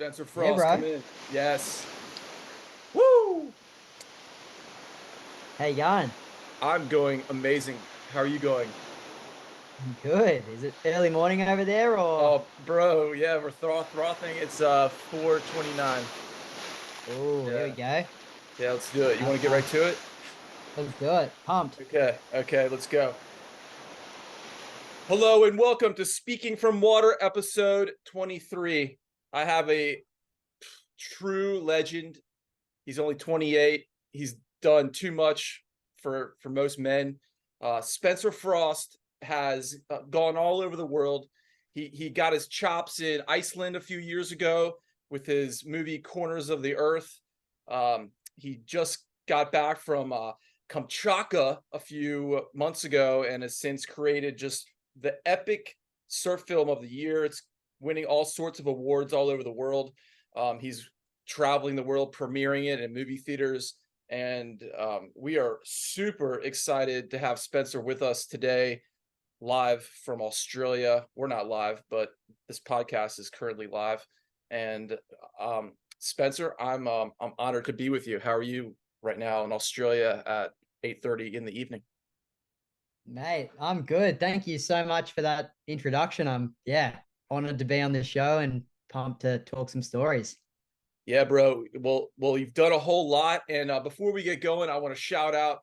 Spencer Yeah, Frost, come bro. in. Yes. Woo! How you going? I'm going amazing. How are you going? Good. Is it early morning over there or? Oh, bro, yeah, we're frothing. It's 4:29. Oh, here we Yeah. go. Yeah, let's do it. You want to get Uh, right to it? let's do it. Pumped. Okay, let's go. Hello and welcome to Speaking from Water, episode 23. I have a true legend. He's only 28. He's done too much for most men. Spencer Frost has gone all over the world. He got his chops in Iceland a few years ago with his movie Corners of the Earth. He just got back from Kamchatka a few months ago and has since created just the epic surf film of the year. It's winning all sorts of awards all over the world. He's traveling the world, premiering it in movie theaters. And we are super excited to have Spencer with us today, live from Australia. We're not live, but this podcast is currently live. And Spencer, I'm honored to be with you. How are you right now in Australia at 8:30 in the evening? Mate, I'm good. Thank you so much for that introduction. I'm, honored to be on the show and pumped to talk some stories. Yeah, bro. Well, you've done a whole lot. And before we get going, I want to shout out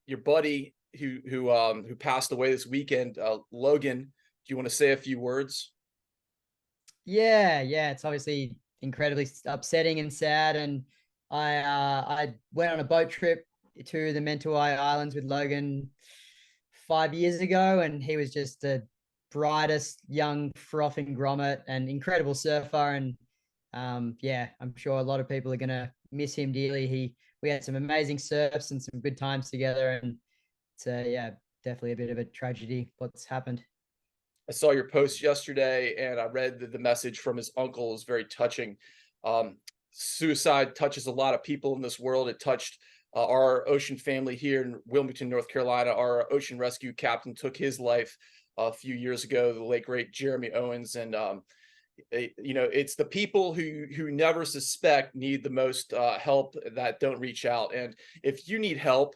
your buddy who passed away this weekend, Logan. Do you want to say a few words? Yeah, it's obviously incredibly upsetting and sad. And I went on a boat trip to the Mentawai Islands with Logan 5 years ago, and he was just the brightest young frothing grommet and incredible surfer. And I'm sure a lot of people are gonna miss him dearly. We had some amazing surfs and some good times together, and it's definitely a bit of a tragedy what's happened. I saw your post yesterday, and I read the message from his uncle. It was very touching. Um, Suicide touches a lot of people in this world. It touched our ocean family here in Wilmington, North Carolina. Our ocean rescue captain took his life a few years ago, the late great Jeremy Owens. And it's the people who never suspect need the most help that don't reach out. And if you need help,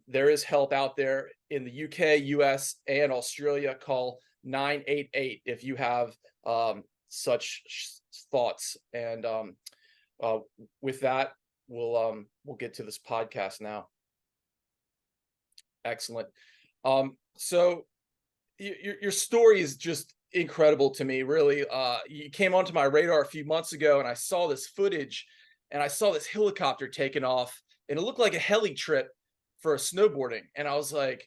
there is help out there in the UK, US, and Australia. Call 988 if you have such thoughts. And uh, with that, we'll get to this podcast now. Excellent. So your story is just incredible to me, really. You came onto my radar a few months ago, and I saw this footage, and I saw this helicopter taking off, and it looked like a heli trip for snowboarding. And I was like,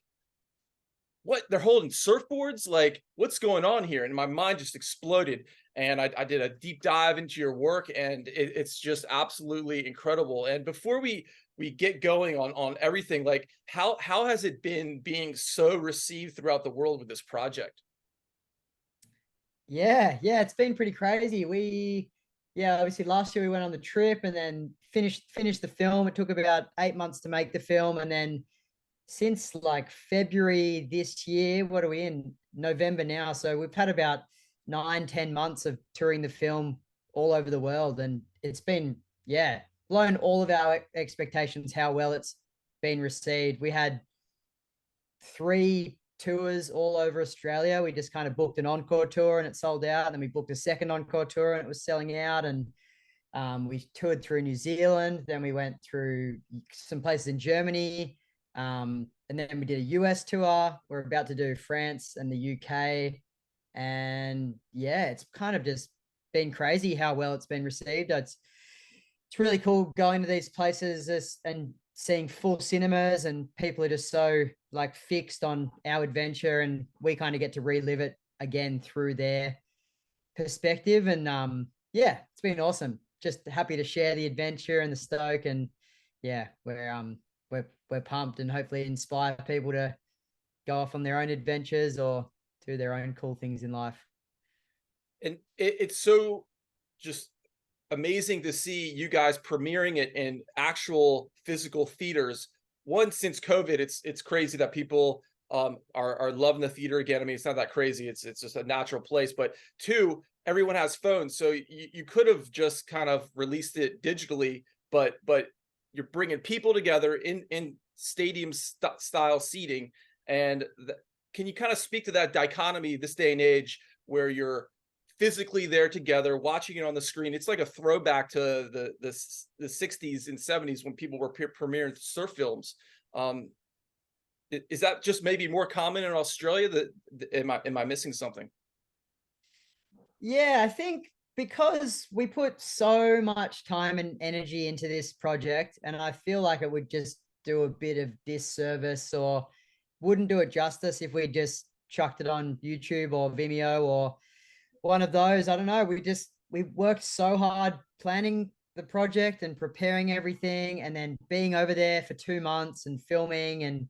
what, they're holding surfboards? Like, what's going on here? And my mind just exploded. And I did a deep dive into your work, and it's just absolutely incredible. And before we get going on everything, like how has it been being so received throughout the world with this project? Yeah, it's been pretty crazy. Obviously last year we went on the trip and then finished the film. It took about 8 months to make the film, and then since like February this year, what are we in? November now. So we've had about 9, 10 months of touring the film all over the world. And it's been, blown all of our expectations, how well it's been received. We had 3 tours all over Australia. We just kind of booked an encore tour and it sold out. And then we booked a second encore tour and it was selling out. And we toured through New Zealand. Then we went through some places in Germany. And then we did a US tour. We're about to do France and the UK. And it's kind of just been crazy how well it's been received. It's really cool going to these places and seeing full cinemas, and people are just so like fixed on our adventure, and we kind of get to relive it again through their perspective. And it's been awesome. Just happy to share the adventure and the stoke. And we're pumped, and hopefully inspire people to go off on their own adventures or do their own cool things in life. And it's so just amazing to see you guys premiering it in actual physical theaters. One, since COVID, it's crazy that people are loving the theater again. I mean, it's not that crazy. It's just a natural place. But two, everyone has phones, so you could have just kind of released it digitally, but you're bringing people together in stadium style seating. And can you kind of speak to that dichotomy this day and age where you're physically there together watching it on the screen? It's like a throwback to the 60s and 70s when people were premiering surf films. Is that just maybe more common in Australia? Am I missing something? Yeah, I think because we put so much time and energy into this project, and I feel like it would just do a bit of disservice or wouldn't do it justice if we just chucked it on YouTube or Vimeo or one of those. I don't know. We worked so hard planning the project and preparing everything, and then being over there for 2 months and filming, and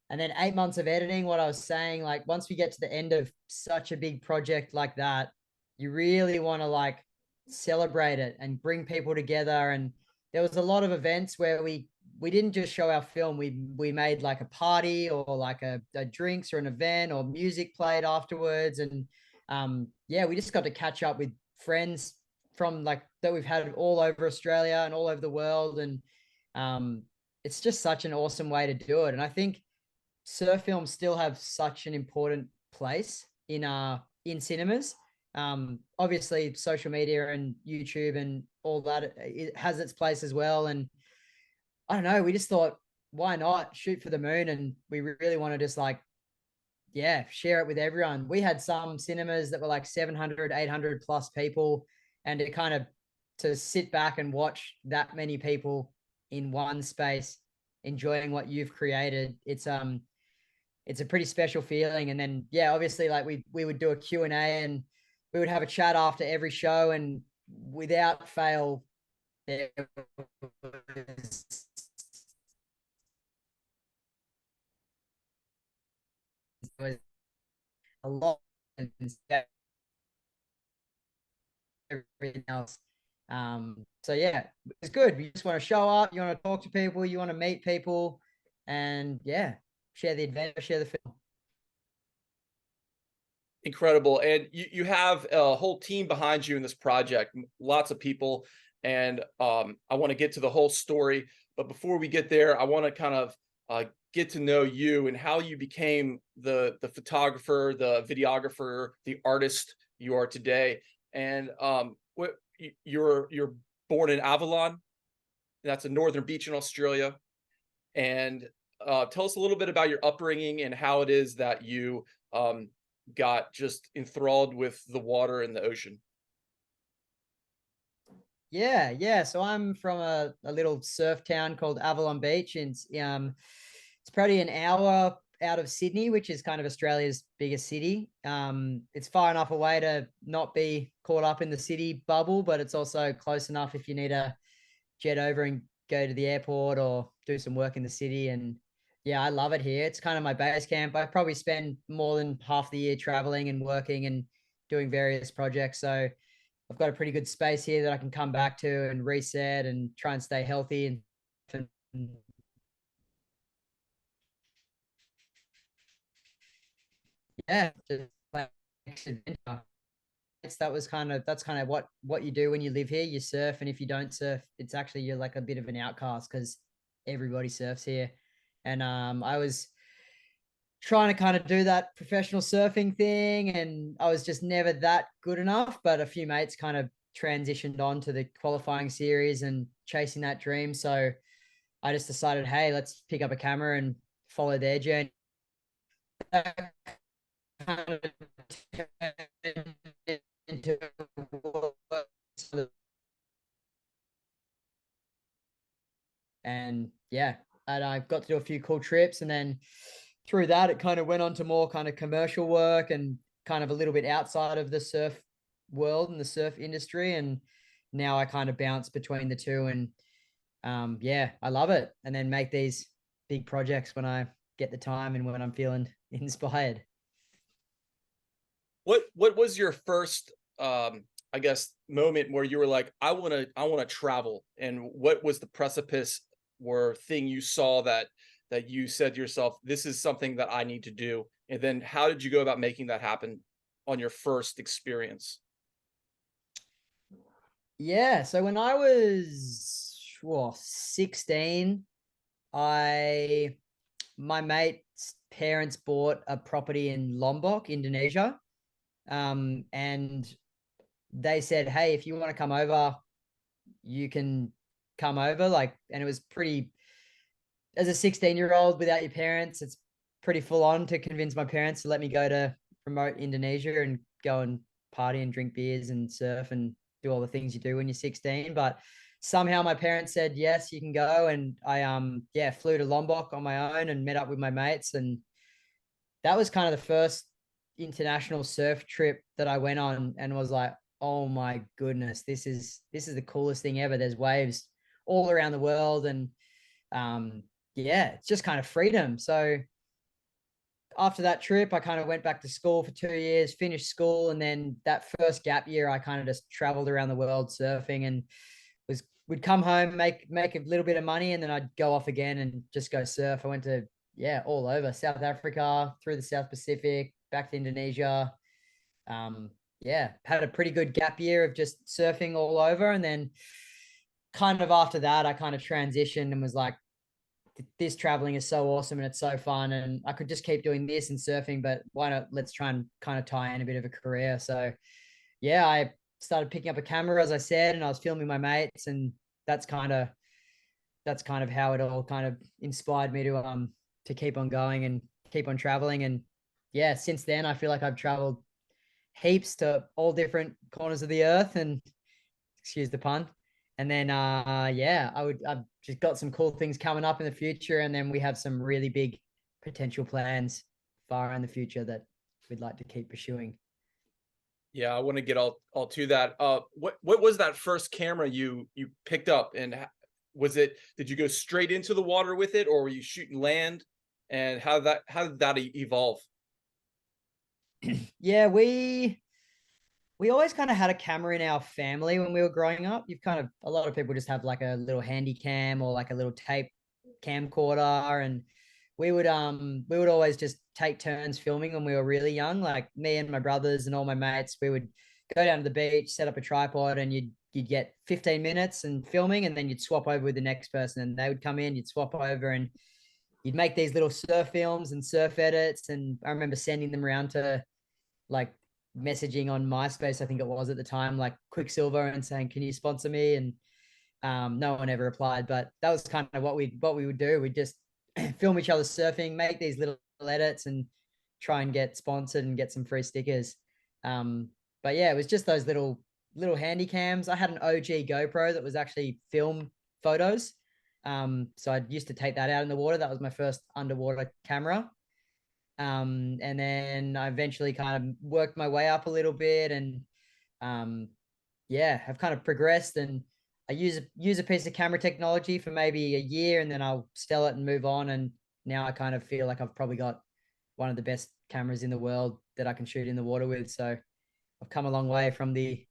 then 8 months of editing. What I was saying, like once we get to the end of such a big project like that, you really want to like celebrate it and bring people together. And there was a lot of events where we didn't just show our film. We made like a party or like a drinks or an event, or music played afterwards. And yeah, we just got to catch up with friends from like that we've had all over Australia and all over the world. And it's just such an awesome way to do it. And I think surf films still have such an important place in cinemas. Obviously social media and YouTube and all that, it has its place as well. And I don't know, we just thought, why not shoot for the moon? And we really want to just like, yeah, share it with everyone. We had some cinemas that were like 700, 800 plus people, and it kind of to sit back and watch that many people in one space enjoying what you've created. It's a pretty special feeling. And then yeah, obviously like we would do a Q&A, and we would have a chat after every show, and without fail there was a lot and everything else. So yeah, it's good. You just want to show up, you want to talk to people, you want to meet people, and yeah, share the adventure, share the film. Incredible. And you have a whole team behind you in this project, lots of people. And I want to get to the whole story. But before we get there, I want to kind of get to know you and how you became the photographer, the videographer, the artist you are today. And you're born in Avalon. That's a northern beach in Australia. And tell us a little bit about your upbringing and how it is that you got just enthralled with the water and the ocean. Yeah. So I'm from a little surf town called Avalon Beach, and it's probably an hour out of Sydney, which is kind of Australia's biggest city. It's far enough away to not be caught up in the city bubble, but it's also close enough if you need to jet over and go to the airport or do some work in the city. And yeah, I love it here. It's kind of my base camp. I probably spend more than half the year traveling and working and doing various projects. So I've got a pretty good space here that I can come back to and reset and try and stay healthy. And yeah, just like adventure. That's kind of what you do when you live here. You surf, and if you don't surf, it's actually you're like a bit of an outcast because everybody surfs here. And I was trying to kind of do that professional surfing thing, and I was just never that good enough. But a few mates kind of transitioned on to the qualifying series and chasing that dream. So I just decided, hey, let's pick up a camera and follow their journey. Into and yeah, and I got to do a few cool trips, and then through that it kind of went on to more kind of commercial work and kind of a little bit outside of the surf world and the surf industry. And now I kind of bounce between the two. And yeah, I love it, and then make these big projects when I get the time and when I'm feeling inspired. What was your first I guess moment where you were like, I want to travel? And what was the precipice or thing you saw that that you said to yourself, this is something that I need to do? And then how did you go about making that happen on your first experience? Yeah. So when I was 16, I my mate's parents bought a property in Lombok, Indonesia. And they said, hey, if you want to come over, you can come over. Like, and it was pretty, as a 16-year-old without your parents, it's pretty full on to convince my parents to let me go to remote Indonesia and go and party and drink beers and surf and do all the things you do when you're 16. But somehow my parents said, yes, you can go. And I, flew to Lombok on my own and met up with my mates. And that was kind of the first international surf trip that I went on and was like, oh my goodness, this is the coolest thing ever. There's waves all around the world. And it's just kind of freedom. So after that trip, I kind of went back to school for 2 years, finished school, and then that first gap year, I kind of just traveled around the world surfing and would come home, make a little bit of money, and then I'd go off again and just go surf. I went to all over South Africa, through the South Pacific, back to Indonesia. Had a pretty good gap year of just surfing all over, and then kind of after that, I kind of transitioned and was like, this traveling is so awesome and it's so fun, and I could just keep doing this and surfing, but why not, let's try and kind of tie in a bit of a career. So I started picking up a camera, as I said, and I was filming my mates, and that's kind of how it all kind of inspired me to keep on going and keep on traveling. And since then I feel like I've traveled heaps to all different corners of the earth, and excuse the pun. And then I've just got some cool things coming up in the future, and then we have some really big potential plans far in the future that we'd like to keep pursuing. Yeah, I want to get all to that. What was that first camera you picked up, and was it, did you go straight into the water with it, or were you shooting land? And how did that evolve? Yeah, we always kind of had a camera in our family when we were growing up. You've kind of, a lot of people just have like a little handy cam or like a little tape camcorder, and we would always just take turns filming when we were really young. Like me and my brothers and all my mates, we would go down to the beach, set up a tripod, and you'd get 15 minutes and filming, and then you'd swap over with the next person, and they would come in, you'd swap over, and you'd make these little surf films and surf edits. And I remember sending them around to, like, messaging on MySpace, I think it was at the time, like Quicksilver, and saying, can you sponsor me? And no one ever replied, but that was kind of what we would do. We'd just film each other surfing, make these little edits, and try and get sponsored and get some free stickers. But it was just those little handy cams. I had an OG GoPro that was actually film photos. So I used to take that out in the water. That was my first underwater camera. And then I eventually kind of worked my way up a little bit, and have kind of progressed. And I use a piece of camera technology for maybe a year, and then I'll sell it and move on. And now I kind of feel like I've probably got one of the best cameras in the world that I can shoot in the water with. So I've come a long way from the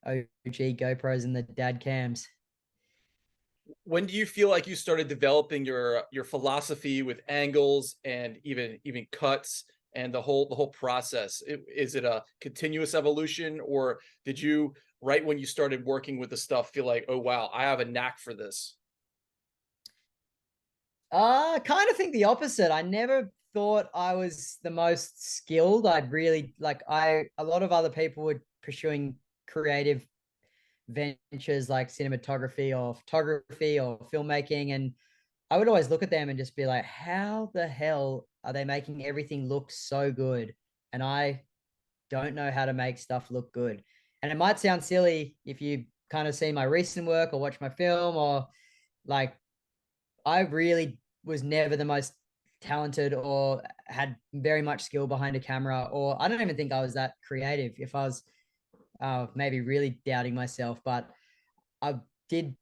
OG GoPros and the dad cams. When do you feel like you started developing your philosophy with angles and even cuts and the whole process? Is it a continuous evolution, or did you, right when you started working with the stuff, feel like, oh wow, I have a knack for this? I kind of think the opposite. I never thought I was the most skilled. I'd really like, a lot of other people were pursuing creative ventures like cinematography or photography or filmmaking, and I would always look at them and just be like, how the hell are they making everything look so good? And I don't know how to make stuff look good. And it might sound silly if you kind of see my recent work or watch my film, or like, I really was never the most talented or had very much skill behind a camera, or I don't even think I was that creative if I was maybe really doubting myself. But I did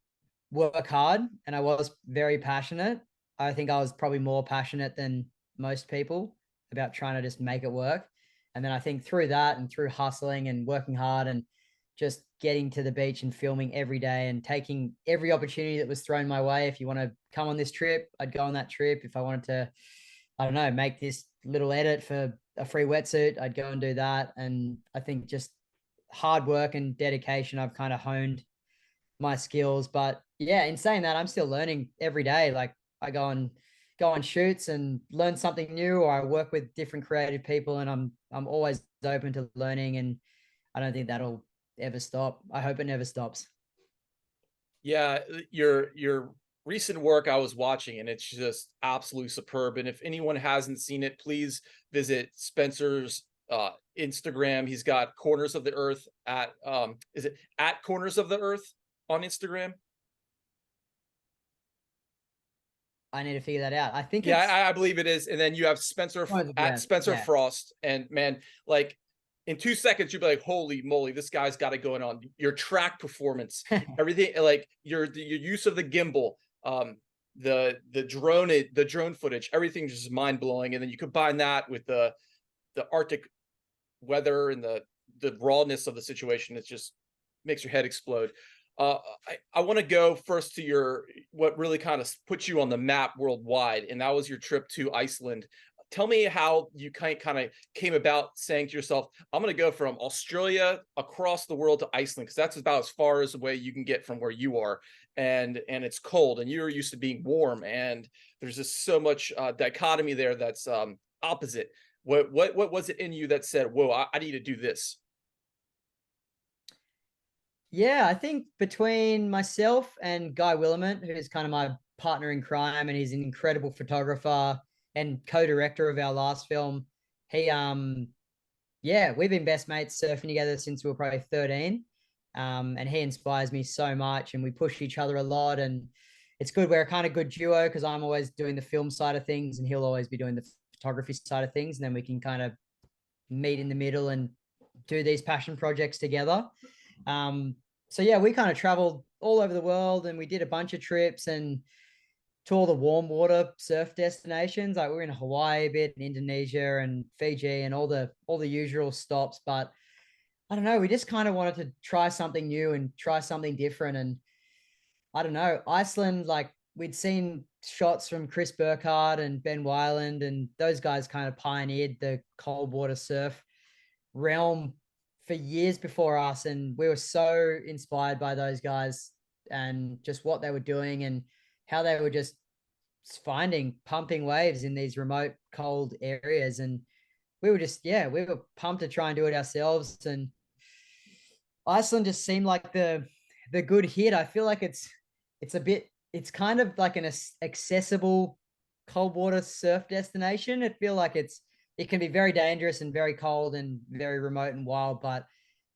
work hard and I was very passionate. I think I was probably more passionate than most people about trying to just make it work. And then I think through that and through hustling and working hard and just getting to the beach and filming every day and taking every opportunity that was thrown my way. If you want to come on this trip, I'd go on that trip. If I wanted to, I don't know, make this little edit for a free wetsuit, I'd go and do that. And I think just hard work and dedication, I've kind of honed my skills. But yeah, in saying that, I'm still learning every day. Like I go on shoots and learn something new, or I work with different creative people, and I'm always open to learning, and I don't think that'll ever stop. I hope it never stops. Yeah, your recent work I was watching, and it's just absolutely superb. And if anyone hasn't seen it, please visit Spencer's Instagram. He's got Corners of the Earth at is it at Corners of the Earth on Instagram? I need to figure that out. I think Yeah, it's I believe it is. And then you have Spencer at Spencer yeah. Frost. And man, like in 2 seconds, you'd be like, holy moly, this guy's got it going on. Your track performance, everything, like your use of the gimbal, the drone footage, everything's just mind blowing. And then you combine that with the Arctic weather and the rawness of the situation. It just makes your head explode. I want to go first to your what really kind of put you on the map worldwide, and that was your trip to Iceland. Tell me how you kind of came about saying to yourself, "I'm going to go from Australia across the world to Iceland," because that's about as far as away you can get from where you are, and it's cold, and you're used to being warm, and there's just so much dichotomy there that's opposite. What was it in you that said, "Whoa, I need to do this"? Yeah, I think between myself and Guy Willamette, who's kind of my partner in crime, and he's an incredible photographer and co-director of our last film. He yeah, we've been best mates surfing together since we were probably 13. And he inspires me so much, and we push each other a lot. And it's good. We're a kind of good duo because I'm always doing the film side of things, and he'll always be doing the photography side of things. And then we can kind of meet in the middle and do these passion projects together. Um, so yeah, we kind of traveled all over the world, and we did a bunch of trips and to all the warm water surf destinations. Like we were in Hawaii a bit, and Indonesia and Fiji, and all the usual stops. But I don't know, we just kind of wanted to try something new and try something different. And I don't know, Iceland, like we'd seen shots from Chris Burkhardt and Ben Weiland, and those guys kind of pioneered the cold water surf realm for years before us. And we were so inspired by those guys and just what they were doing and how they were just finding pumping waves in these remote cold areas. And we were just, yeah, we were pumped to try and do it ourselves. And Iceland just seemed like the good hit. I feel like it's a bit, it's kind of like an accessible cold water surf destination. I feel like it can be very dangerous and very cold and very remote and wild, but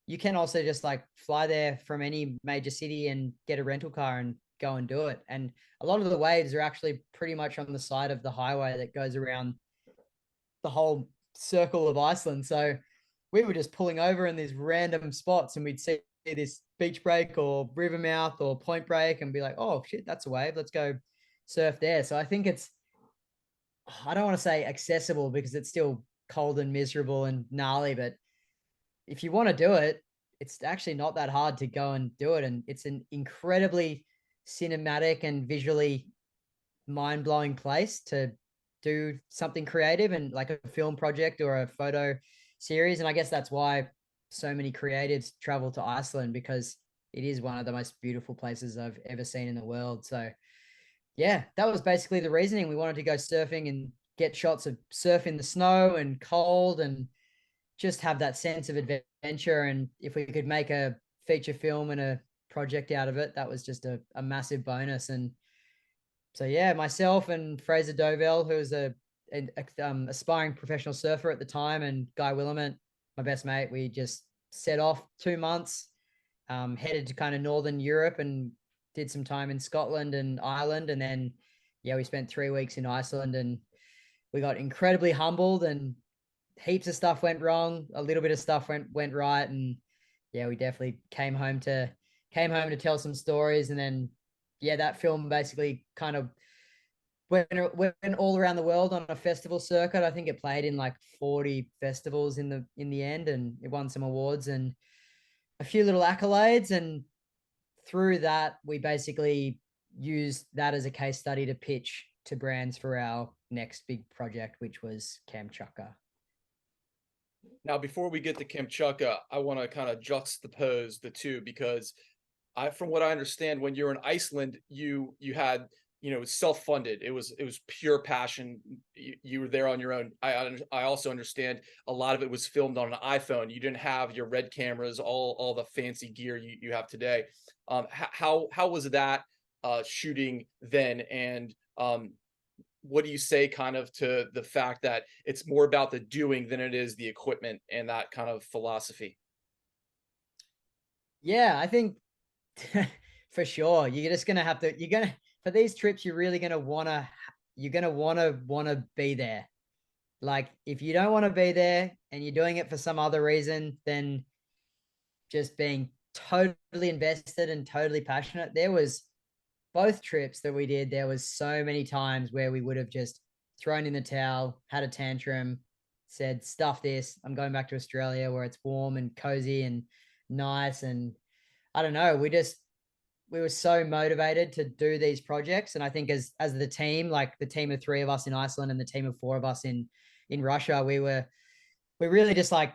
you can also just like fly there from any major city and get a rental car and go and do it. And a lot of the waves are actually pretty much on the side of the highway that goes around the whole circle of Iceland. So we were just pulling over in these random spots, and we'd see this beach break or river mouth or point break and be like, oh shit, that's a wave. Let's go surf there. So I think I don't want to say accessible because it's still cold and miserable and gnarly, but if you want to do it, it's actually not that hard to go and do it. And it's an incredibly cinematic and visually mind blowing place to do something creative and like a film project or a photo series. And I guess that's why so many creatives travel to Iceland, because it is one of the most beautiful places I've ever seen in the world. So yeah, that was basically the reasoning. We wanted to go surfing and get shots of surf in the snow and cold and just have that sense of adventure. And if we could make a feature film and a project out of it, that was just a massive bonus. And so yeah, myself and Fraser Dovell, who was an aspiring professional surfer at the time, and Guy Willamette, my best mate, we just set off 2 months, headed to kind of Northern Europe and did some time in Scotland and Ireland. And then, yeah, we spent 3 weeks in Iceland, and we got incredibly humbled, and heaps of stuff went wrong. A little bit of stuff went right. And yeah, we definitely came home to tell some stories. And then, yeah, that film basically kind of went all around the world on a festival circuit. I think it played in like 40 festivals in the end, and it won some awards. And a few little accolades, and through that, we basically used that as a case study to pitch to brands for our next big project, which was Kamchatka. Now, before we get to Kamchatka, I want to kind of juxtapose the two because from what I understand, when you're in Iceland, you had, self-funded. It was pure passion. You were there on your own. I also understand a lot of it was filmed on an iPhone. You didn't have your red cameras, all the fancy gear you have today. How was that shooting then? And what do you say kind of to the fact that it's more about the doing than it is the equipment and that kind of philosophy? Yeah, I think for sure. You're just gonna have to. You're gonna for these trips. You're really gonna wanna. You're gonna wanna be there. Like if you don't want to be there and you're doing it for some other reason, then just being totally invested and totally passionate. There was both trips that we did. There was so many times where we would have just thrown in the towel, had a tantrum, said, "Stuff this. I'm going back to Australia where it's warm and cozy and nice." And I don't know. We were so motivated to do these projects, and I think as the team, like the team of three of us in Iceland and the team of four of us in Russia, we really just like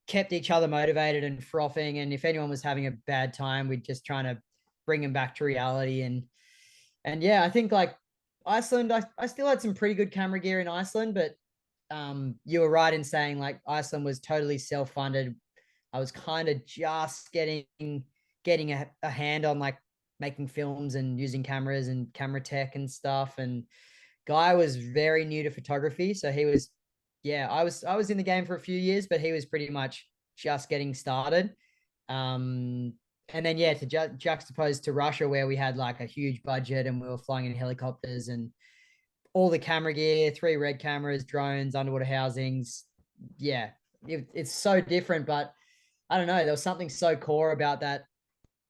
kept each other motivated and frothing. And if anyone was having a bad time, we'd just trying to bring them back to reality. And yeah, I think like Iceland, I still had some pretty good camera gear in Iceland, but you were right in saying like Iceland was totally self-funded. I was kind of just getting a hand on like making films and using cameras and camera tech and stuff. And Guy was very new to photography, so he was, yeah, I was in the game for a few years, but he was pretty much just getting started. Um, and then yeah, to juxtapose to Russia, where we had like a huge budget and we were flying in helicopters and all the camera gear, three red cameras, drones, underwater housings. Yeah, it's so different, but I don't know. There was something so core about that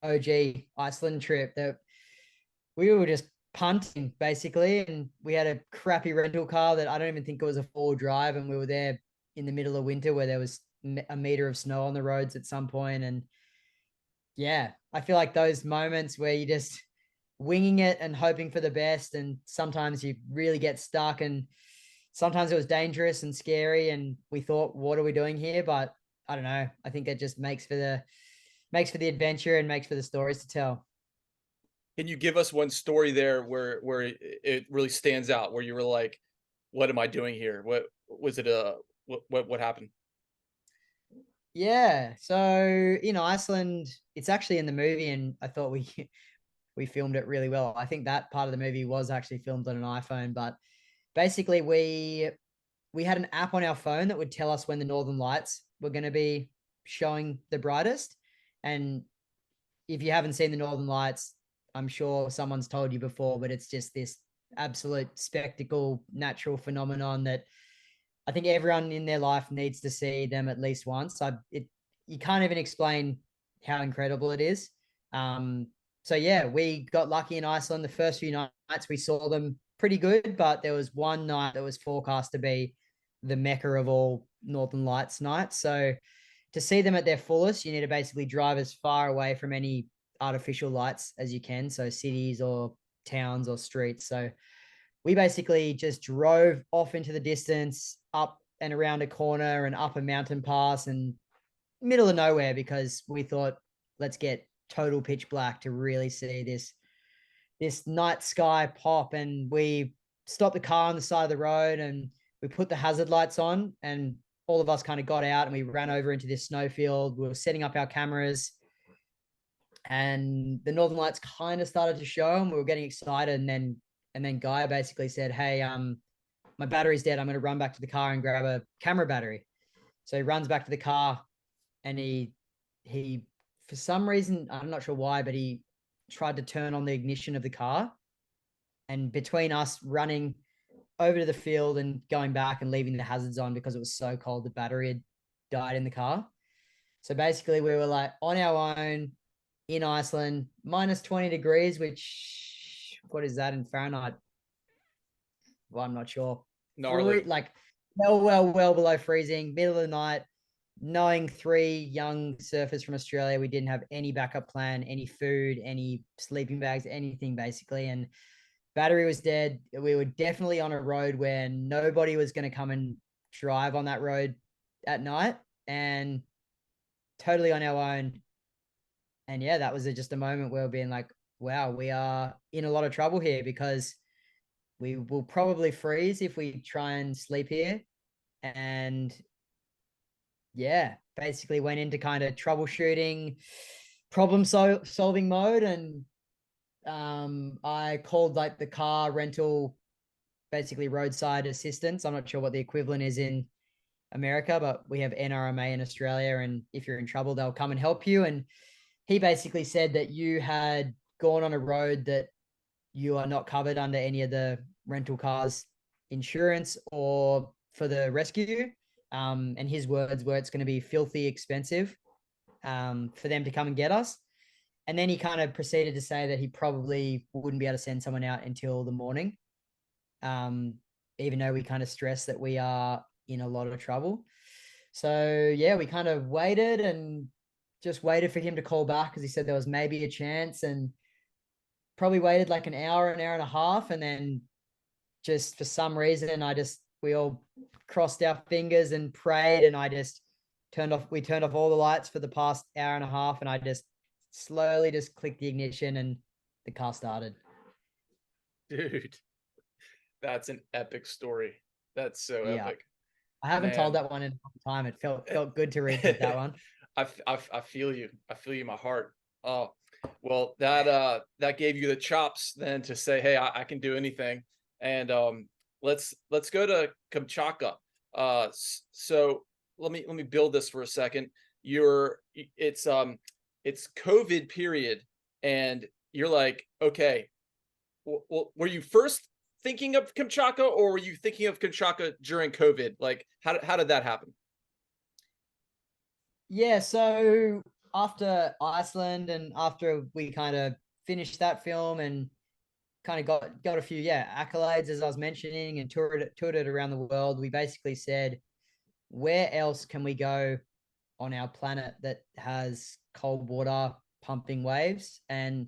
OG Iceland trip that we were just punting basically, and we had a crappy rental car that I don't even think it was a four drive, and we were there in the middle of winter where there was a meter of snow on the roads at some point. And yeah, I feel like those moments where you just winging it and hoping for the best, and sometimes you really get stuck, and sometimes it was dangerous and scary, and we thought, what are we doing here? But I don't know, I think it just makes for the adventure and makes for the stories to tell. Can you give us one story there where it really stands out, where you were like, "What am I doing here? What was it? What happened?" Yeah, so in Iceland, it's actually in the movie, and I thought we we filmed it really well. I think that part of the movie was actually filmed on an iPhone, but basically we had an app on our phone that would tell us when the northern lights were going to be showing the brightest. And if you haven't seen the northern lights, I'm sure someone's told you before, but it's just this absolute spectacle, natural phenomenon that I think everyone in their life needs to see them at least once. You can't even explain how incredible it is. Um, so yeah, we got lucky in Iceland. The first few nights we saw them pretty good, but there was one night that was forecast to be the mecca of all Northern Lights nights. So to see them at their fullest, you need to basically drive as far away from any artificial lights as you can. So cities or towns or streets. So we basically just drove off into the distance, up and around a corner and up a mountain pass and middle of nowhere, because we thought, let's get total pitch black to really see this night sky pop. And we stopped the car on the side of the road and we put the hazard lights on, and all of us kind of got out and we ran over into this snowfield. We were setting up our cameras and the northern lights kind of started to show and we were getting excited. And then Guy basically said, "Hey, my battery's dead. I'm going to run back to the car and grab a camera battery." So he runs back to the car and he for some reason, I'm not sure why, but he tried to turn on the ignition of the car. And between us running over to the field and going back and leaving the hazards on because it was so cold, the battery had died in the car. So basically, we were like on our own in Iceland, minus 20 degrees, which, what is that in Fahrenheit? Well, I'm not sure. Gnarly. Like well below freezing, middle of the night, knowing 3 young surfers from Australia, we didn't have any backup plan, any food, any sleeping bags, anything basically. And battery was dead. We were definitely on a road where nobody was going to come and drive on that road at night, and totally on our own. And yeah, that was just a moment where we're being like, wow, we are in a lot of trouble here, because we will probably freeze if we try and sleep here. And yeah, basically went into kind of troubleshooting, solving mode. And I called like the car rental, basically roadside assistance. I'm not sure what the equivalent is in America, but we have NRMA in Australia. And if you're in trouble, they'll come and help you. And he basically said that you had gone on a road that you are not covered under any of the rental cars insurance or for the rescue. And his words were, it's going to be filthy expensive for them to come and get us. And then he kind of proceeded to say that he probably wouldn't be able to send someone out until the morning, um, even though we kind of stressed that we are in a lot of trouble. So yeah, we kind of waited and just waited for him to call back, because he said there was maybe a chance, and probably waited like an hour and a half. And then just for some reason, we all crossed our fingers and prayed. And we turned off all the lights for the past hour and a half. And I just slowly just clicked the ignition and the car started. Dude, that's an epic story. That's so Yeah. epic. I haven't told Man. that one in a long time. It felt good to repeat that one. I feel you. I feel you in my heart. Oh, well, that gave you the chops then to say, hey, I can do anything. And let's go to Kamchatka. So let me build this for a second. It's COVID period, and you're like, okay, well, were you first thinking of Kamchatka, or were you thinking of Kamchatka during COVID? Like, how did that happen? Yeah, so after Iceland, and after we kind of finished that film and kind of got a few accolades, as I was mentioning, and toured it around the world, we basically said, where else can we go on our planet that has cold water pumping waves? And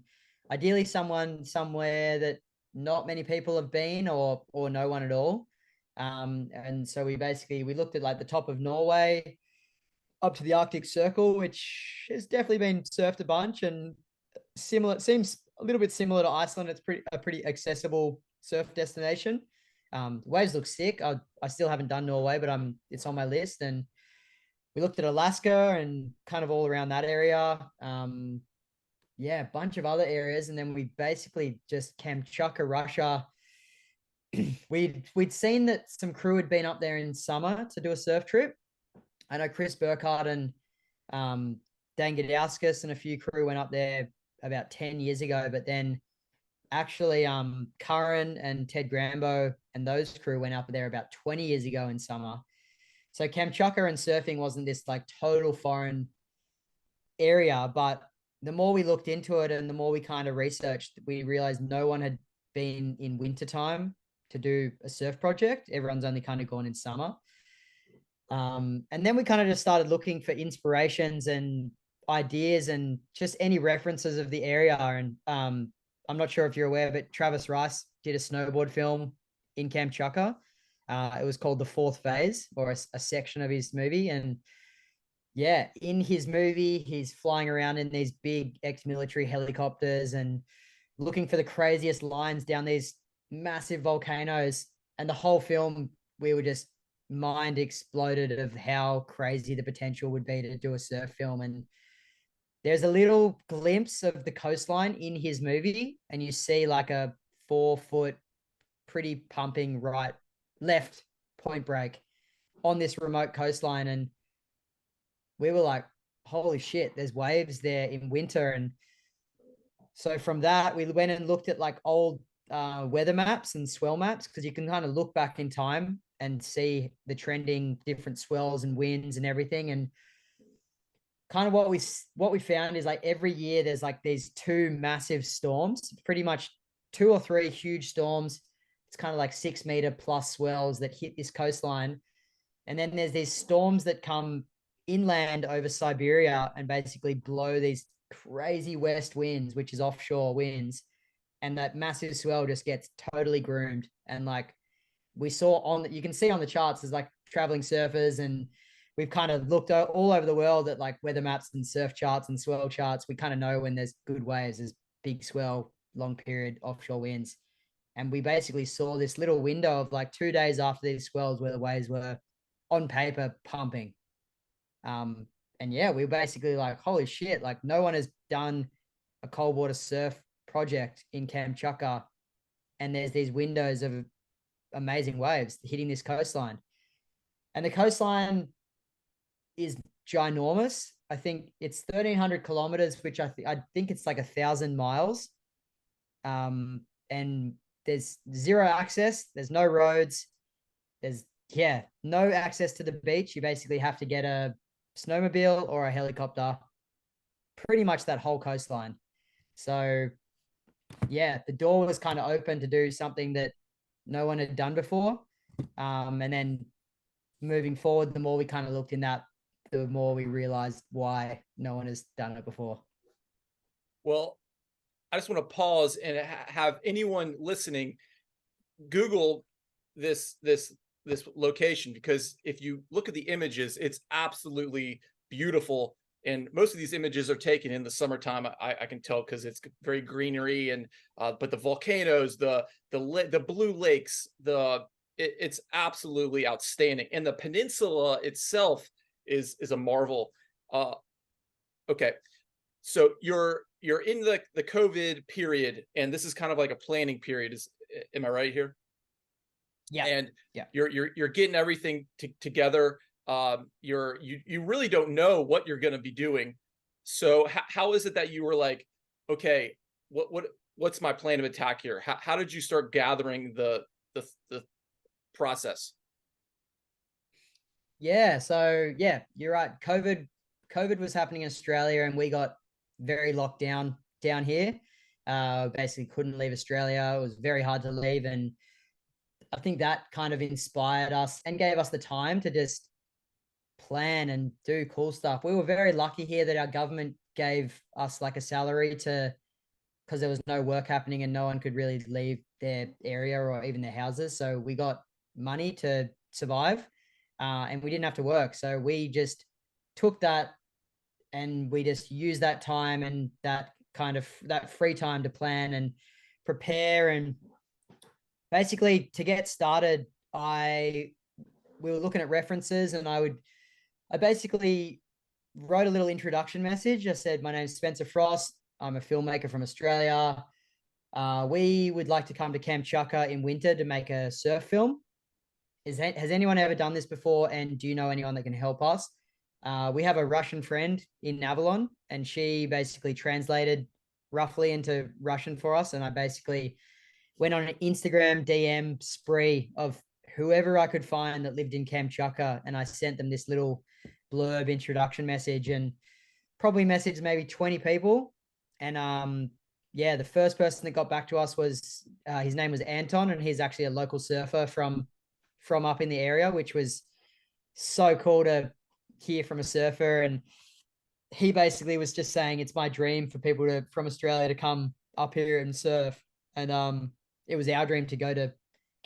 ideally somewhere that not many people have been, or no one at all. And so we looked at like the top of Norway up to the Arctic Circle, which has definitely been surfed a bunch, and similar. It seems a little bit similar to Iceland. It's a pretty accessible surf destination. Waves look sick. I still haven't done Norway, but it's on my list. And we looked at Alaska and kind of all around that area. Yeah, a bunch of other areas, and then we basically just Kamchatka, Russia. We'd seen that some crew had been up there in summer to do a surf trip. I know Chris Burkhardt and Dan Gadauskas and a few crew went up there about 10 years ago, but then actually Curran and Ted Grambo and those crew went up there about 20 years ago in summer. So Kamchatka and surfing wasn't this like total foreign area, but the more we looked into it and the more we kind of researched, we realized no one had been in wintertime to do a surf project. Everyone's only kind of gone in summer. And then we kind of just started looking for inspirations and ideas and just any references of the area. And I'm not sure if you're aware, but Travis Rice did a snowboard film in Kamchatka. It was called The Fourth Phase, or a section of his movie. And yeah, in his movie, he's flying around in these big ex-military helicopters and looking for the craziest lines down these massive volcanoes. And the whole film, we were just mind exploded of how crazy the potential would be to do a surf film. And there's a little glimpse of the coastline in his movie, and you see like a 4 foot, pretty pumping left point break on this remote coastline. And we were like, holy shit, there's waves there in winter. And so from that, we went and looked at like old weather maps and swell maps, because you can kind of look back in time and see the trending different swells and winds and everything. And kind of what we found is like every year there's like these 2 massive storms, pretty much 2 or 3 huge storms. It's kind of like 6 meter plus swells that hit this coastline. And then there's these storms that come inland over Siberia and basically blow these crazy west winds, which is offshore winds. And that massive swell just gets totally groomed. And like we saw on, you can see on the charts, there's like traveling surfers, and we've kind of looked all over the world at like weather maps and surf charts and swell charts. We kind of know when there's good waves, there's big swell, long period offshore winds. And we basically saw this little window of like 2 days after these swells where the waves were on paper pumping. And yeah, we were basically like, holy shit, like no one has done a cold water surf project in Kamchatka. And there's these windows of amazing waves hitting this coastline. And the coastline is ginormous. I think it's 1,300 kilometers, which I think it's like 1,000 miles. And there's zero access. There's no roads. There's no access to the beach. You basically have to get a snowmobile or a helicopter. Pretty much that whole coastline. So yeah, the door was kind of open to do something that no one had done before. And then moving forward, the more we kind of looked in that, the more we realized why no one has done it before. Well, I just want to pause and have anyone listening Google this location, because if you look at the images, it's absolutely beautiful. And most of these images are taken in the summertime. I can tell because it's very greenery, and but the volcanoes, the blue lakes, it's absolutely outstanding. And the peninsula itself is a marvel. Okay, so you're in the COVID period, and this is kind of like a planning period. Am I right here? Yeah. And yeah, you're getting everything together. You really don't know what you're going to be doing. So how is it that you were like, okay, what's my plan of attack here? How did you start gathering the process? Yeah. So yeah, you're right. COVID was happening in Australia, and we got very locked down here. Basically couldn't leave Australia. It was very hard to leave. And I think that kind of inspired us and gave us the time to just plan and do cool stuff. We were very lucky here that our government gave us like a salary to, because there was no work happening and no one could really leave their area or even their houses. So we got money to survive, and we didn't have to work. So we just took that and we just used that time and that kind of that free time to plan and prepare. And basically to get started, we were looking at references, and I basically wrote a little introduction message. I said, my name's Spencer Frost. I'm a filmmaker from Australia. We would like to come to Kamchatka in winter to make a surf film. Has anyone ever done this before? And do you know anyone that can help us? We have a Russian friend in Avalon, and she basically translated roughly into Russian for us. And I basically went on an Instagram DM spree of whoever I could find that lived in Kamchatka, and I sent them this little blurb introduction message, and probably messaged maybe 20 people. And yeah, the first person that got back to us was his name was Anton, and he's actually a local surfer from up in the area, which was so cool to hear from a surfer. And he basically was just saying it's my dream for people from Australia to come up here and surf. And it was our dream to go to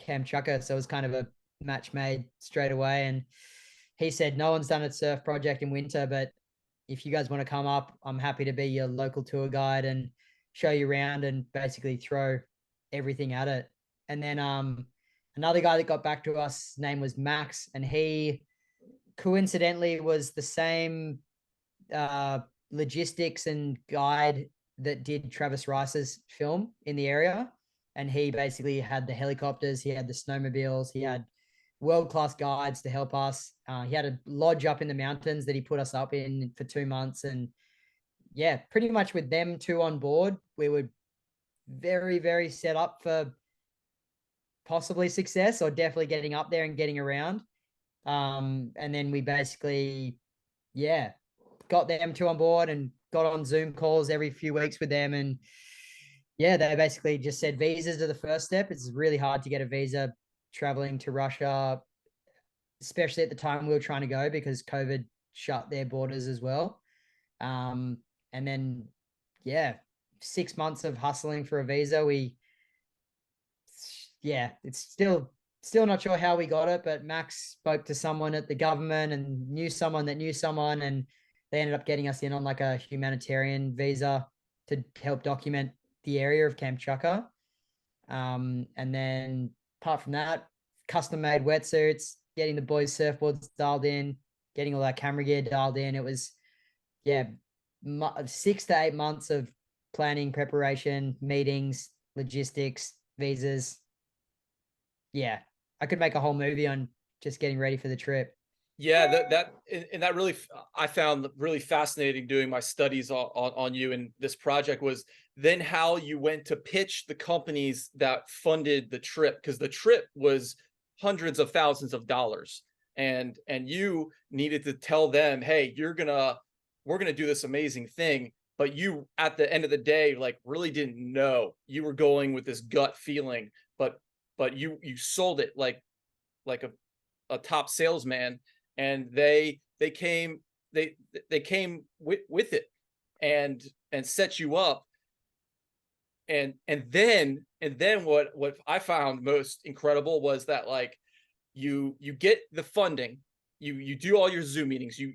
Kamchatka, so it was kind of a match made straight away. And he said no one's done a surf project in winter, but if you guys want to come up, I'm happy to be your local tour guide and show you around and basically throw everything at it. And then another guy that got back to us, name was Max, and he coincidentally was the same logistics and guide that did Travis Rice's film in the area. And he basically had the helicopters, he had the snowmobiles, he had world-class guides to help us. He had a lodge up in the mountains that he put us up in for 2 months. And yeah, pretty much with them two on board, we were very, very set up for possibly success, or definitely getting up there and getting around. And then we basically, yeah, got them two on board and got on Zoom calls every few weeks with them. And yeah, they basically just said visas are the first step. It's really hard to get a visa traveling to Russia, especially at the time we were trying to go, because COVID shut their borders as well. And then, yeah, 6 months of hustling for a visa. It's still not sure how we got it, but Max spoke to someone at the government and knew someone that knew someone, and they ended up getting us in on like a humanitarian visa to help document the area of Kamchatka. And then apart from that, custom made wetsuits, getting the boys' surfboards dialed in, getting all that camera gear dialed in. It was, yeah, 6 to 8 months of planning, preparation, meetings, logistics, visas. Yeah, I could make a whole movie on just getting ready for the trip. Yeah, that really I found really fascinating doing my studies on you and this project was then how you went to pitch the companies that funded the trip, because the trip was hundreds of thousands of dollars, and you needed to tell them, hey, we're gonna do this amazing thing, but you at the end of the day like really didn't know. You were going with this gut feeling, but you sold it like a top salesman, and they came they came with it and set you up, and then what I found most incredible was that like you get the funding, you do all your Zoom meetings, you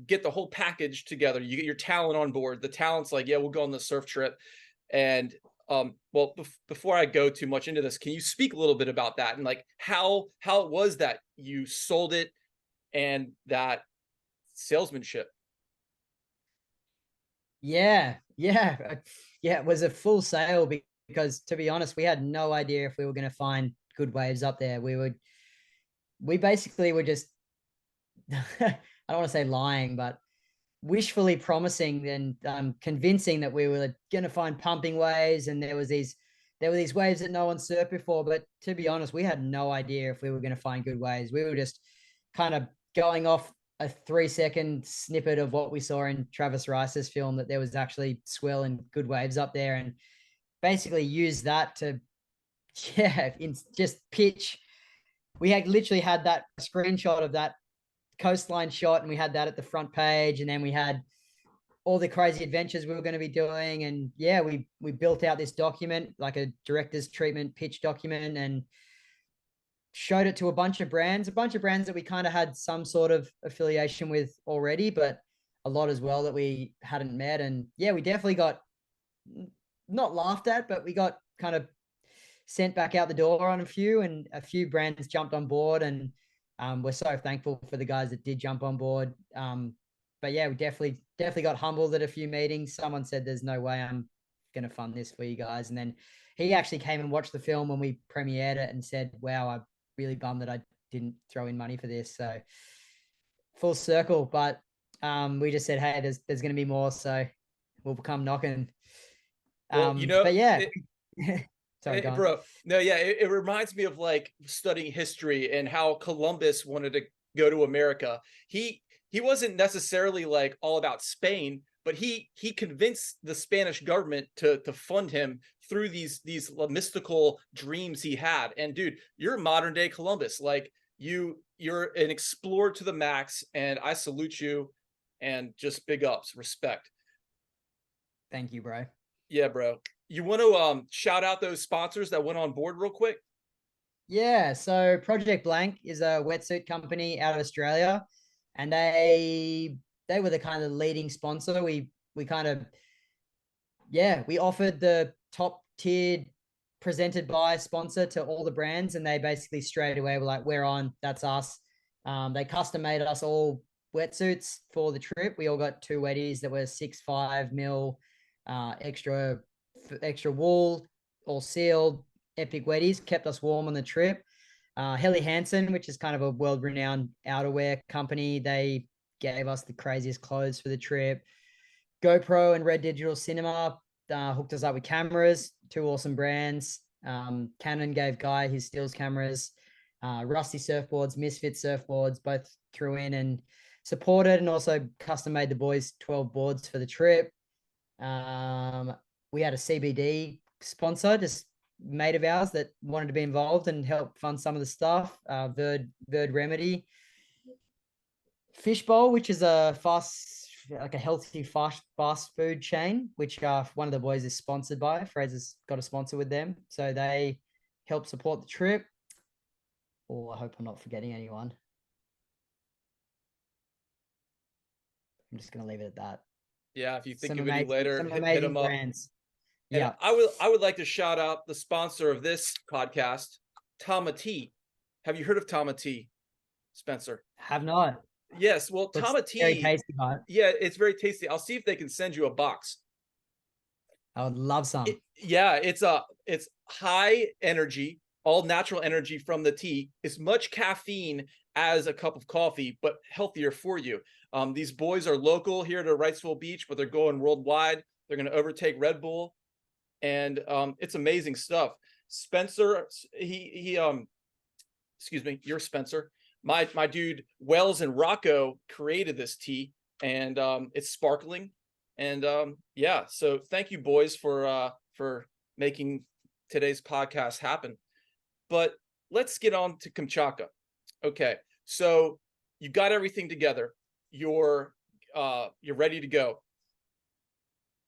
get the whole package together, you get your talent on board, the talent's like, yeah, we'll go on the surf trip. And well, before I go too much into this, can you speak a little bit about that and like how it was that you sold it and that salesmanship? Yeah, it was a full sale because to be honest, we had no idea if we were going to find good waves up there. We basically were just, I don't want to say lying, but wishfully promising and convincing that we were going to find pumping waves, and there were these waves that no one surfed before. But to be honest, we had no idea if we were going to find good waves. We were just kind of going off a 3-second snippet of what we saw in Travis Rice's film, that there was actually swell and good waves up there, and basically use that to just pitch. We had literally had that screenshot of that coastline shot, and we had that at the front page, and then we had all the crazy adventures we were going to be doing. And yeah, we built out this document, like a director's treatment pitch document, and showed it to a bunch of brands that we kind of had some sort of affiliation with already, but a lot as well that we hadn't met. And yeah, we definitely got not laughed at, but we got kind of sent back out the door on a few, and a few brands jumped on board, and we're so thankful for the guys that did jump on board. But yeah, we definitely got humbled at a few meetings. Someone said, "There's no way I'm going to fund this for you guys," and then he actually came and watched the film when we premiered it and said, "Wow, I'm really bummed that I didn't throw in money for this." So full circle, but we just said, "Hey, there's going to be more, so we'll come knocking." Well, But yeah, sorry, go on. bro, no, yeah, it reminds me of like studying history and how Columbus wanted to go to America. He wasn't necessarily like all about Spain, but he convinced the Spanish government to fund him through these mystical dreams he had. And dude, you're modern day Columbus. Like you're an explorer to the max, and I salute you, and just big ups, respect. Thank you, bro. Yeah, bro. You want to shout out those sponsors that went on board real quick? Yeah, so Project Blank is a wetsuit company out of Australia, and they were the kind of leading sponsor. We kind of, yeah, we offered the top tiered presented by sponsor to all the brands, and they basically straight away were like, "We're on, that's us." They custom made us all wetsuits for the trip. We all got two wetties that were 6.5 mil, extra wool, all sealed, epic wetties, kept us warm on the trip. Helly Hansen, which is kind of a world-renowned outerwear company, they gave us the craziest clothes for the trip. GoPro and Red Digital Cinema hooked us up with cameras, two awesome brands. Canon gave Guy his stills cameras. Rusty surfboards, Misfit surfboards, both threw in and supported, and also custom made the boys 12 boards for the trip. We had a CBD sponsor, just mate of ours that wanted to be involved and help fund some of the stuff. Verd Remedy. Fishbowl, which is a like a healthy fast food chain, which one of the boys is sponsored by. Fraser's got a sponsor with them, so they help support the trip. Oh, I hope I'm not forgetting anyone. I'm just gonna leave it at that. Yeah, if you think Some of any amazing, later, some hit amazing them up. brands. And Yeah, I would like to shout out the sponsor of this podcast, Tama Tea. Have you heard of Tama Tea, Spencer? have not. Yes. Well, Looks Tama very Tea, tasty, but yeah, it's very tasty. I'll see if they can send you a box. I would love some. Yeah, it's high energy, all natural energy from the tea. It's much caffeine as a cup of coffee, but healthier for you. These boys are local here to Wrightsville Beach, but they're going worldwide. They're going to overtake Red Bull, and it's amazing stuff. Spencer, he excuse me, you're Spencer. My dude Wells and Rocco created this tea, and it's sparkling. And yeah, so thank you, boys, for making today's podcast happen. But let's get on to Kamchatka. Okay, so you got everything together. You're ready to go.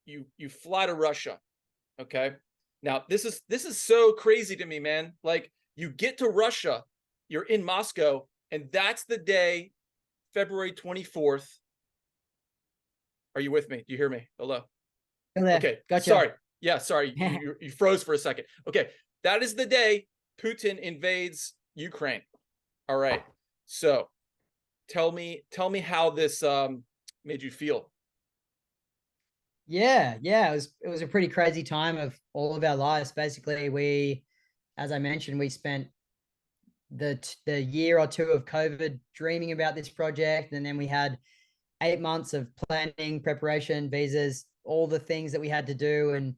You fly to Russia. Okay. Now this is so crazy to me, man. Like, you get to Russia, you're in Moscow, and that's the day, February 24th. Are you with me? Do you hear me? Hello. Still there. Okay. Gotcha. Sorry. Yeah, sorry. You froze for a second. Okay. That is the day Putin invades Ukraine. All right. So tell me how this made you feel. Yeah, it was a pretty crazy time of all of our lives. Basically, as I mentioned, we spent the year or two of COVID dreaming about this project, and then we had 8 months of planning, preparation, visas, all the things that we had to do, and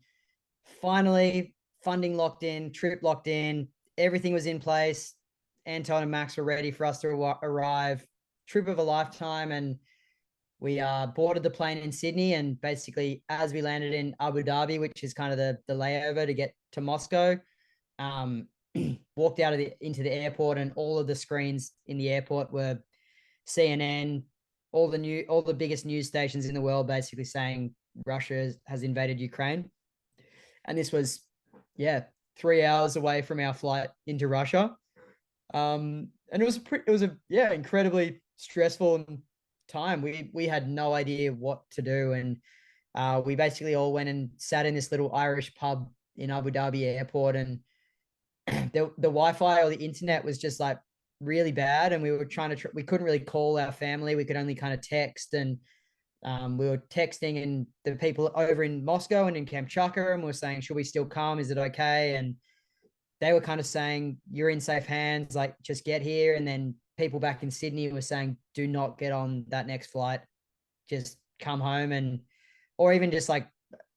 finally funding locked in, trip locked in, everything was in place. Anton and Max were ready for us to arrive. Trip of a lifetime, and we boarded the plane in Sydney, and basically as we landed in Abu Dhabi, which is kind of the layover to get to Moscow, walked out of into the airport, and all of the screens in the airport were CNN, all the biggest news stations in the world basically saying Russia has invaded Ukraine. And this was, yeah, 3 hours away from our flight into Russia. And it was a incredibly stressful time. We had no idea what to do, and we basically all went and sat in this little Irish pub in Abu Dhabi airport, and the Wi-Fi or the internet was just like really bad, and we were trying to we couldn't really call our family. We could only kind of text, and we were texting and the people over in Moscow and in Kamchatka, and we were saying, should we still come? Is it okay? And they were kind of saying, you're in safe hands, like just get here. And then people back in Sydney were saying, do not get on that next flight, just come home, and or even just like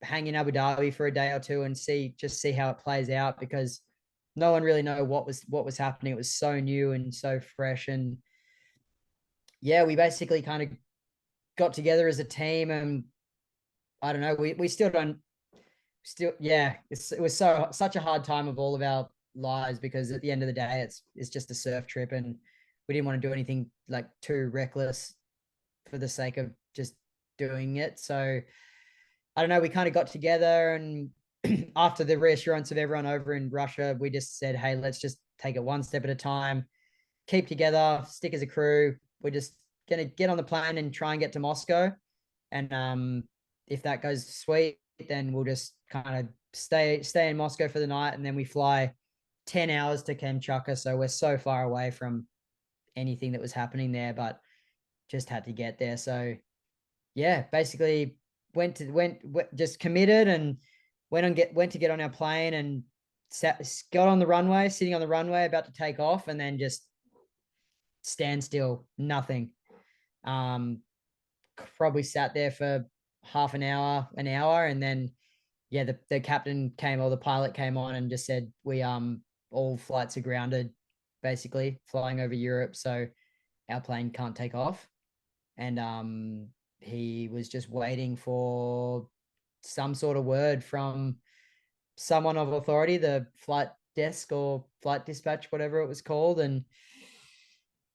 hang in Abu Dhabi for a day or two and see how it plays out, because no one really know what was happening. It was so new and so fresh. And yeah, we basically kind of got together as a team, and I don't know, we still don't yeah, it was such a hard time of all of our lives, because at the end of the day it's just a surf trip, and we didn't want to do anything like too reckless for the sake of just doing it. So I don't know, we kind of got together, and after the reassurance of everyone over in Russia, we just said, hey, let's just take it one step at a time, keep together, stick as a crew. We're just going to get on the plane and try and get to Moscow. And if that goes sweet, then we'll just kind of stay in Moscow for the night. And then we fly 10 hours to Kamchatka. So we're so far away from anything that was happening there, but just had to get there. So yeah, basically went just committed and went to get on our plane, and got on the runway, sitting on the runway about to take off, and then just stand still, nothing. Probably sat there for half an hour, and then yeah, the captain came, or the pilot came on and just said, we all flights are grounded, basically flying over Europe, so our plane can't take off. And he was just waiting for some sort of word from someone of authority, the flight desk or flight dispatch, whatever it was called. And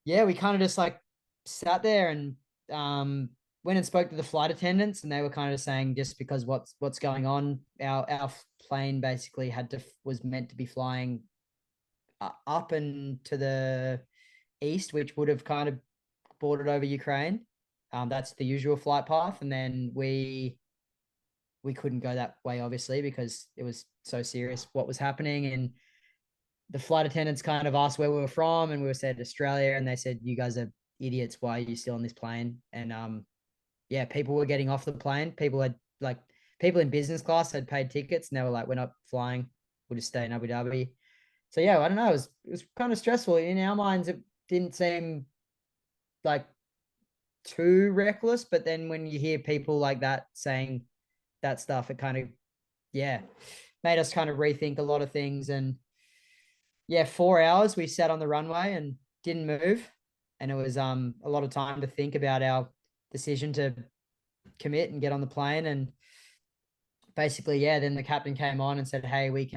yeah, we kind of just like sat there and went and spoke to the flight attendants, and they were kind of saying just because what's going on, our plane basically was meant to be flying up and to the east, which would have kind of bordered over Ukraine. That's the usual flight path, and then we couldn't go that way, obviously, because it was so serious what was happening. And the flight attendants kind of asked where we were from, and we said Australia, and they said, "You guys are idiots. Why are you still on this plane?" And yeah, people were getting off the plane. People in business class had paid tickets, and they were like, "We're not flying. We'll just stay in Abu Dhabi." So yeah, I don't know. It was kind of stressful in our minds. It didn't seem like too reckless, but then when you hear people like that saying that stuff, it kind of, yeah, made us kind of rethink a lot of things. And yeah, 4 hours we sat on the runway and didn't move, and it was a lot of time to think about our decision to commit and get on the plane. And basically, yeah, then the captain came on and said, "Hey, we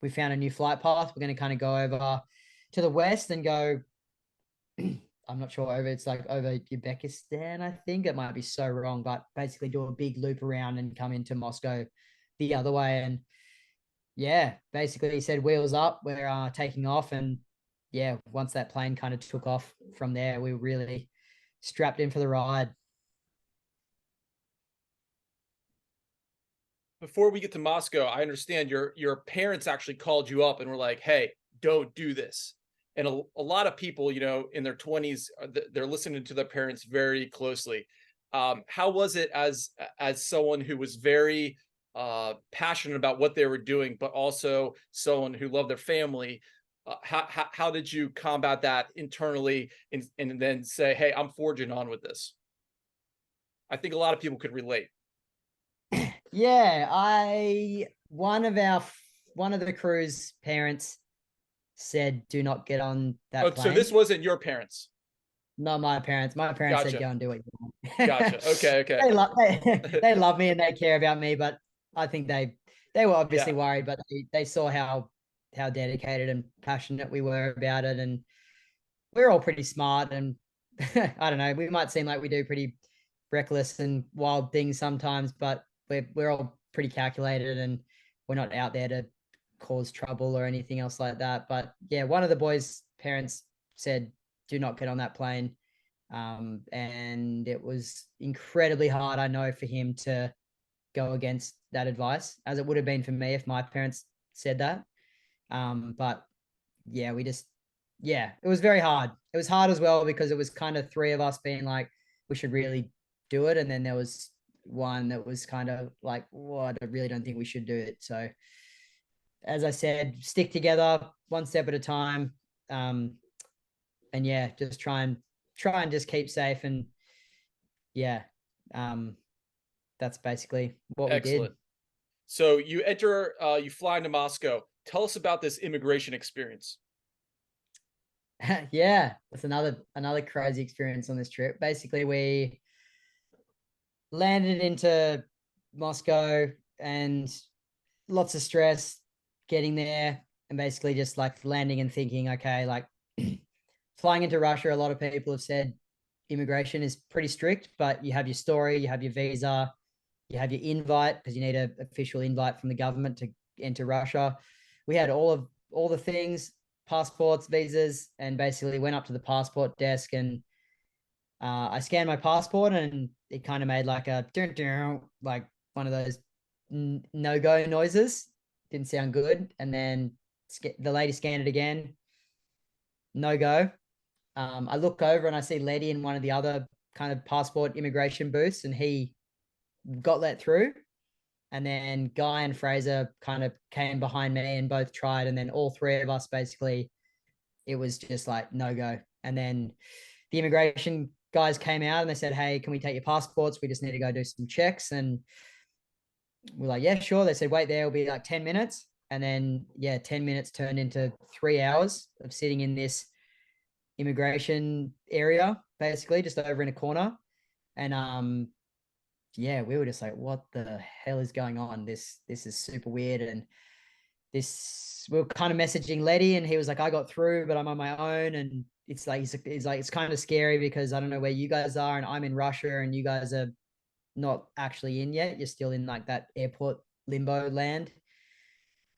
found a new flight path. We're going to kind of go over to the west and go." I'm not sure, it's like over Uzbekistan, I think. It might be so wrong, but basically do a big loop around and come into Moscow the other way. And yeah, basically he said wheels up, we're taking off. And yeah, once that plane kind of took off from there, we were really strapped in for the ride. Before we get to Moscow, I understand your parents actually called you up and were like, "Hey, don't do this." And a lot of people, in their 20s, they're listening to their parents very closely. How was it as someone who was very passionate about what they were doing, but also someone who loved their family? How did you combat that internally, and then say, "Hey, I'm forging on with this"? I think a lot of people could relate. Yeah, one of the crew's parents said, "Do not get on that Oh, so this plane." wasn't your parents. Not my parents. My parents said, Gotcha. "Go and do what you want." Gotcha. Okay. Okay. They love me and they care about me, but I think they were obviously Yeah. worried, but they saw how dedicated and passionate we were about it. And we're all pretty smart, and I don't know, we might seem like we do pretty reckless and wild things sometimes, but we're all pretty calculated, and we're not out there to cause trouble or anything else like that. But yeah, one of the boys' parents said, "Do not get on that plane." And it was incredibly hard, I know, for him to go against that advice, as it would have been for me if my parents said that. But yeah, yeah, it was very hard. It was hard as well because it was kind of three of us being like, we should really do it. And then there was one that was kind of like, well, I really don't think we should do it. So, as I said, stick together one step at a time. Um, and yeah, just try and just keep safe. And yeah, um, that's basically what we did. Excellent. So you fly into Moscow. Tell us about this immigration experience. Yeah, that's another crazy experience on this trip. Basically, we landed into Moscow, and lots of stress getting there, and basically just like landing and thinking, okay, like flying into Russia, a lot of people have said immigration is pretty strict, but you have your story, you have your visa, you have your invite, because you need an official invite from the government to enter Russia. We had all the things, passports, visas, and basically went up to the passport desk, and I scanned my passport, and it kind of made like a like one of those no go noises. Didn't sound good. And then the lady scanned it again, no go. I look over and I see Letty in one of the other kind of passport immigration booths, and he got let through. And then Guy and Fraser kind of came behind me and both tried. And then all three of us basically, it was just like no go. And then the immigration guys came out and they said, "Hey, can we take your passports? We just need to go do some checks." And we're like, "Yeah, sure." They said, "Wait there, it'll be like 10 minutes." And then, yeah, 10 minutes turned into 3 hours of sitting in this immigration area, basically just over in a corner. And yeah, we were just like, what the hell is going on? This is super weird. And we were kind of messaging Letty, and he was like, "I got through, but I'm on my own." And it's kind of scary because I don't know where you guys are, and I'm in Russia, and you guys are not actually in yet. You're still in like that airport limbo land.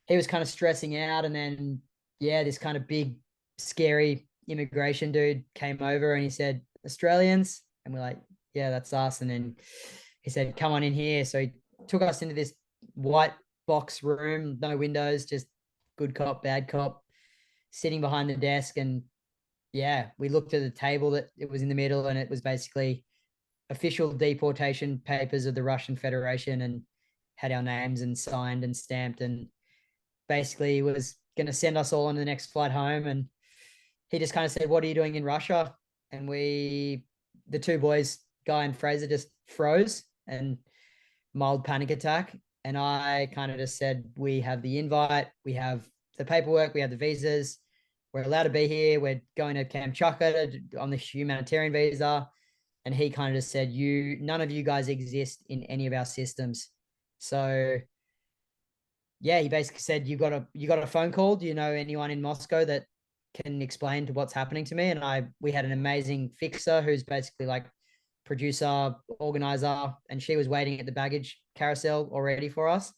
He was kind of stressing out, and then yeah, this kind of big, scary immigration dude came over and he said, "Australians," and we're like, "Yeah, that's us." And then he said, "Come on in here." So he took us into this white box room, no windows, just good cop, bad cop, sitting behind the desk. And yeah, we looked at the table that it was in the middle, and it was basically official deportation papers of the Russian Federation, and had our names and signed and stamped, and basically was going to send us all on the next flight home. And he just kind of said, "What are you doing in Russia?" And the two boys, Guy and Fraser, just froze and mild panic attack. And I kind of just said, "We have the invite, we have the paperwork, we have the visas, we're allowed to be here. We're going to Kamchatka on the humanitarian visa." And he kind of just said, none of you guys exist in any of our systems. So yeah, he basically said, you got a phone call. Do you know anyone in Moscow that can explain to what's happening to me? And we had an amazing fixer who's basically like producer, organizer, and she was waiting at the baggage carousel already for us.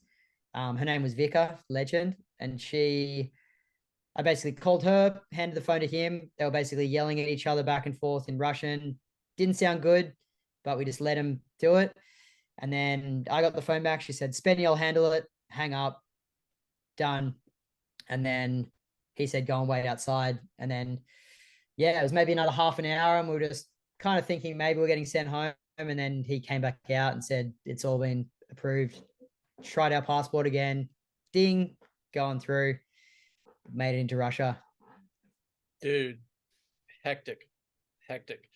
Her name was Vika, legend. And I basically called her, handed the phone to him. They were basically yelling at each other back and forth in Russian. Didn't sound good, but we just let him do it. And then I got the phone back. She said, "Spenny, I'll handle it." Hang up, done. And then he said, "Go and wait outside." And then, yeah, it was maybe another half an hour, and we were just kind of thinking maybe we're getting sent home. And then he came back out and said, "It's all been approved." Tried our passport again. Ding, going through. Made it into Russia. Dude, hectic, hectic.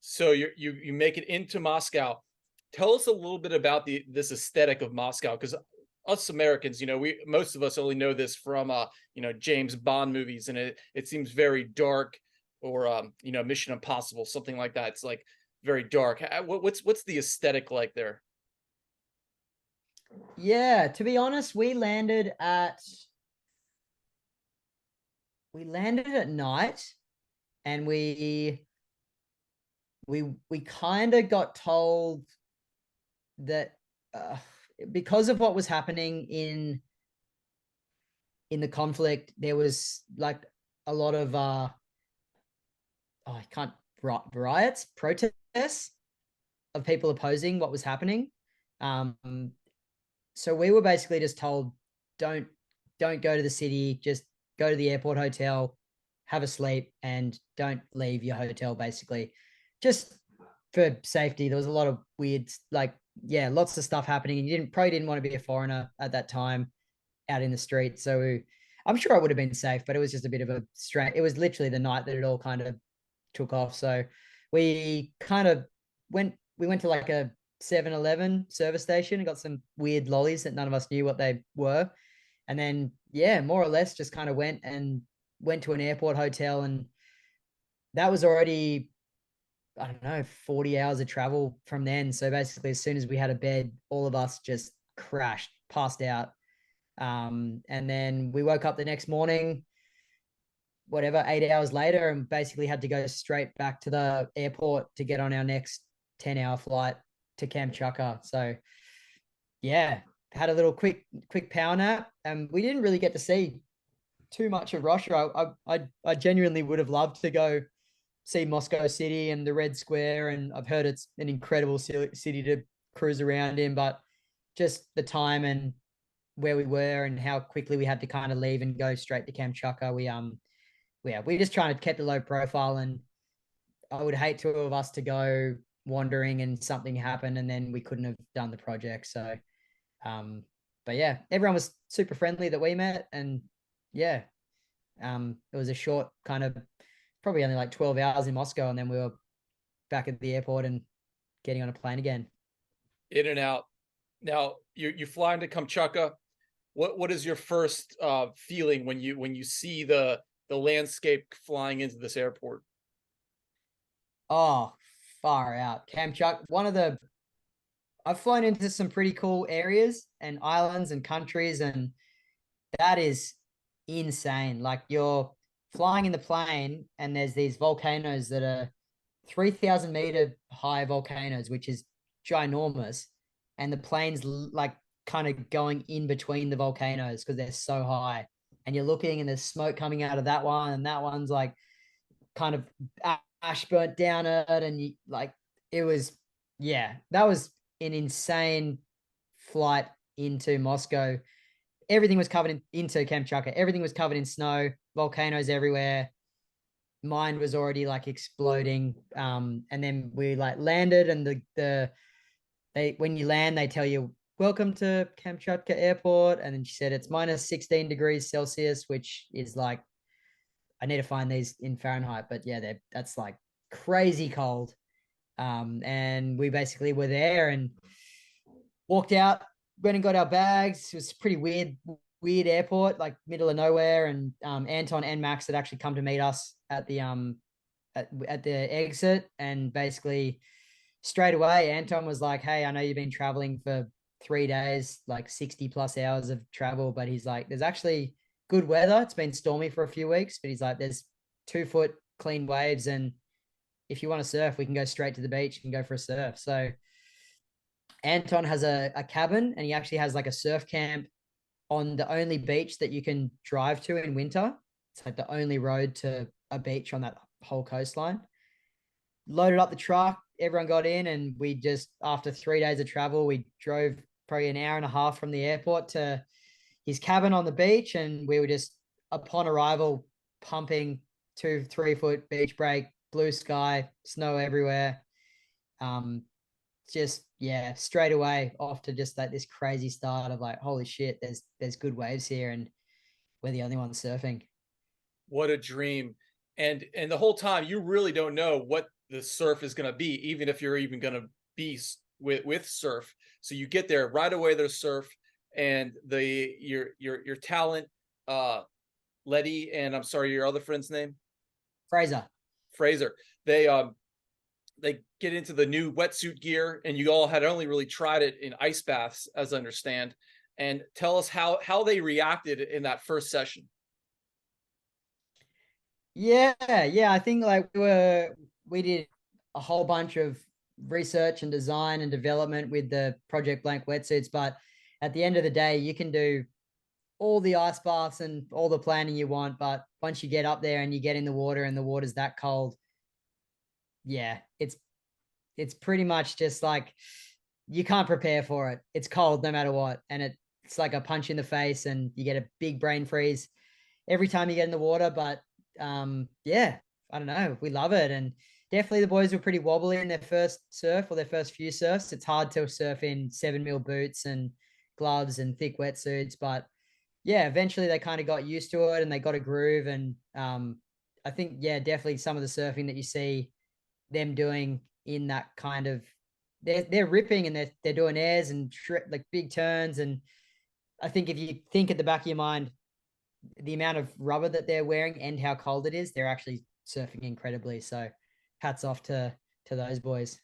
So you make it into Moscow. Tell us a little bit about this aesthetic of Moscow, because us Americans, most of us only know this from James Bond movies, and it seems very dark, or Mission Impossible, something like that. It's like very dark. What's the aesthetic like there? Yeah, to be honest, we landed at night, and we kind of got told that because of what was happening in the conflict, there was like a lot of I can't riots, protests of people opposing what was happening. Um, so we were basically just told, don't go to the city, just go to the airport hotel, have a sleep, and don't leave your hotel, basically, just for safety. There was a lot of weird, like, yeah, lots of stuff happening, and you probably didn't want to be a foreigner at that time out in the street. So I'm sure it would have been safe, but it was just a bit of a strange. It was literally the night that it all kind of took off. So we kind of went to like a 7-Eleven service station and got some weird lollies that none of us knew what they were. And then, yeah, more or less just kind of went to an airport hotel. And that was already, I don't know, 40 hours of travel from then. So basically, as soon as we had a bed, all of us just crashed, passed out. And then we woke up the next morning, whatever, 8 hours later, and basically had to go straight back to the airport to get on our next 10-hour flight to Kamchatka. So yeah, had a little quick power nap, and we didn't really get to see too much of Russia. I genuinely would have loved to go see Moscow City and the Red Square, and I've heard it's an incredible city to cruise around in, but just the time and where we were and how quickly we had to kind of leave and go straight to Kamchatka, we just trying to keep a low profile. And I would hate two of us to go wandering and something happened and then we couldn't have done the project. So but yeah, everyone was super friendly that we met. And yeah, it was a short kind of, probably only like 12 hours in Moscow, and then we were back at the airport and getting on a plane again. In and out. Now you fly into Kamchatka. What is your first feeling when you see the landscape flying into this airport? Oh, far out. Kamchatka, I've flown into some pretty cool areas and islands and countries, and that is insane. Like, you're flying in the plane, and there's these volcanoes that are 3,000 meter high volcanoes, which is ginormous. And the plane's like kind of going in between the volcanoes because they're so high. And you're looking and there's smoke coming out of that one, and that one's like kind of ash burnt down it. And you like, it was, yeah, that was an insane flight into Moscow. Everything was covered into Kamchatka. Everything was covered in snow, volcanoes everywhere. Mind was already like exploding. And then we like landed, and they when you land, they tell you welcome to Kamchatka Airport, and then she said it's minus 16 degrees Celsius, which is like, I need to find these in Fahrenheit, but yeah, that's like crazy cold. And we basically were there and walked out, went and got our bags. It was a pretty weird airport, like middle of nowhere. And Anton and Max had actually come to meet us at the at the exit, and basically straight away Anton was like, "Hey, I know you've been traveling for 3 days, like 60 plus hours of travel, but he's like, there's actually good weather. It's been stormy for a few weeks, but he's like, there's 2 foot clean waves, and if you want to surf, we can go straight to the beach and go for a surf." So Anton has a cabin, and he actually has like a surf camp on the only beach that you can drive to in winter. It's like the only road to a beach on that whole coastline. Loaded up the truck, everyone got in, and we just, after 3 days of travel, we drove probably an hour and a half from the airport to his cabin on the beach. And we were just, upon arrival, pumping 2 3 foot beach break, blue sky, snow everywhere. Um, just, yeah, straight away off to just like this crazy start of like, holy shit, there's good waves here, and we're the only ones surfing. What a dream. And the whole time you really don't know what the surf is going to be, even if you're even going to be with surf. So you get there right away, there's surf. And your talent, Letty, and I'm sorry, your other friend's name? Fraser. Fraser. They get into the new wetsuit gear, and you all had only really tried it in ice baths, as I understand. And tell us how they reacted in that first session. Yeah, yeah. I think like we did a whole bunch of research and design and development with the Project Blank wetsuits, but at the end of the day, you can do all the ice baths and all the planning you want, but once you get up there and you get in the water and the water's that cold, yeah, it's pretty much just like, you can't prepare for it. It's cold no matter what, and it's like a punch in the face, and you get a big brain freeze every time you get in the water. But yeah, I don't know, we love it. And definitely the boys were pretty wobbly in their first surf, or their first few surfs. It's hard to surf in 7 mil boots and gloves and thick wetsuits, but yeah, eventually they kind of got used to it and they got a groove. And I think, yeah, definitely some of the surfing that you see them doing in that kind of, they're ripping, and they're doing airs and like big turns. And I think if you think at the back of your mind the amount of rubber that they're wearing and how cold it is, they're actually surfing incredibly. So hats off to those boys.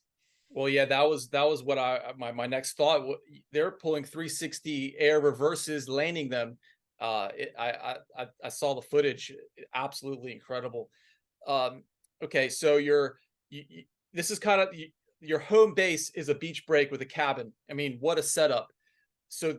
Well, yeah, that was what my next thought. They're pulling 360 air reverses, landing them. I saw the footage, absolutely incredible. Okay, so this is kind of your home base is a beach break with a cabin. I mean, what a setup. So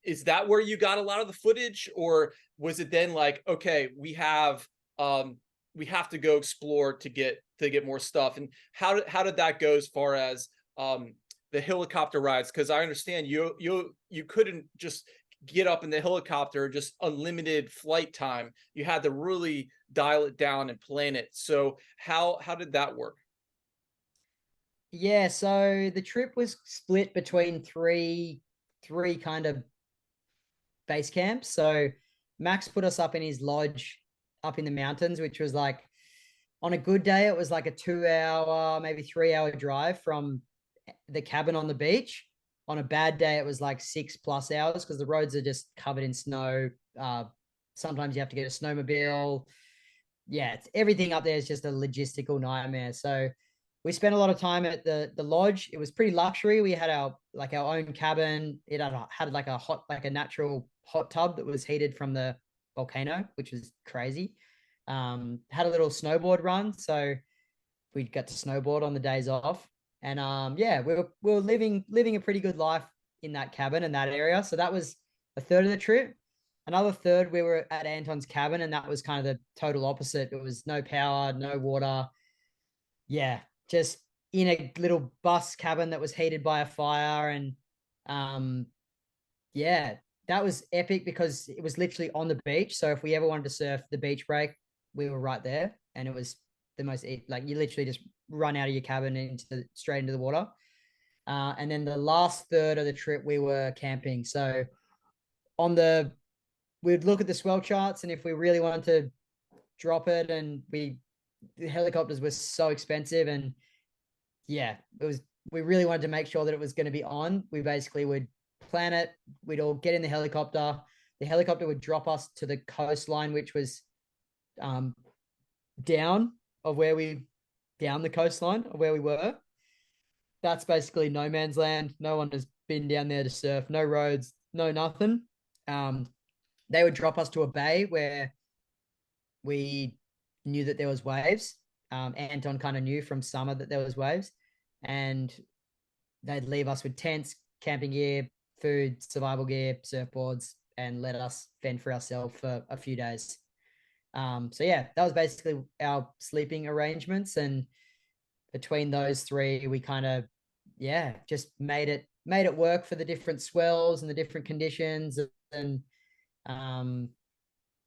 is that where you got a lot of the footage, or was it then like, okay, we have to go explore to get more stuff? And how did that go as far as the helicopter rides? Because I understand you couldn't just get up in the helicopter, just unlimited flight time. You had to really dial it down and plan it. So how did that work? Yeah, so the trip was split between three kind of base camps. So Max put us up in his lodge up in the mountains, which was like, on a good day, it was like a 2 hour, maybe 3 hour drive from the cabin on the beach. On a bad day, it was like 6 plus hours because the roads are just covered in snow. Sometimes you have to get a snowmobile. Yeah, everything up there is just a logistical nightmare. So we spent a lot of time at the lodge. It was pretty luxury. We had our own cabin. It had like a natural hot tub that was heated from the volcano, which was crazy. Had a little snowboard run, so we'd get to snowboard on the days off. And yeah, we were living a pretty good life in that cabin in that area. So that was a third of the trip. Another third, we were at Anton's cabin, and that was kind of the total opposite. It was no power, no water. Yeah, just in a little bus cabin that was heated by a fire. And um, yeah, that was epic because it was literally on the beach. So if we ever wanted to surf the beach break, we were right there, and it was the most like you literally just run out of your cabin straight into the water. And then the last third of the trip, we were camping. So on the we'd look at the swell charts, and if we really wanted to drop it, and the helicopters were so expensive, and yeah, we really wanted to make sure that it was going to be on. We basically would plan it. We'd all get in the helicopter. The helicopter would drop us to the coastline, which was um, down the coastline of where we were. That's basically no man's land. No one has been down there to surf. No roads, no nothing. They would drop us to a bay where we knew that there was waves. Anton kind of knew from summer that there was waves, and they'd leave us with tents, camping gear, food, survival gear, surfboards, and let us fend for ourselves for a few days. So yeah, that was basically our sleeping arrangements, and between those three, we kind of just made it work for the different swells and the different conditions, and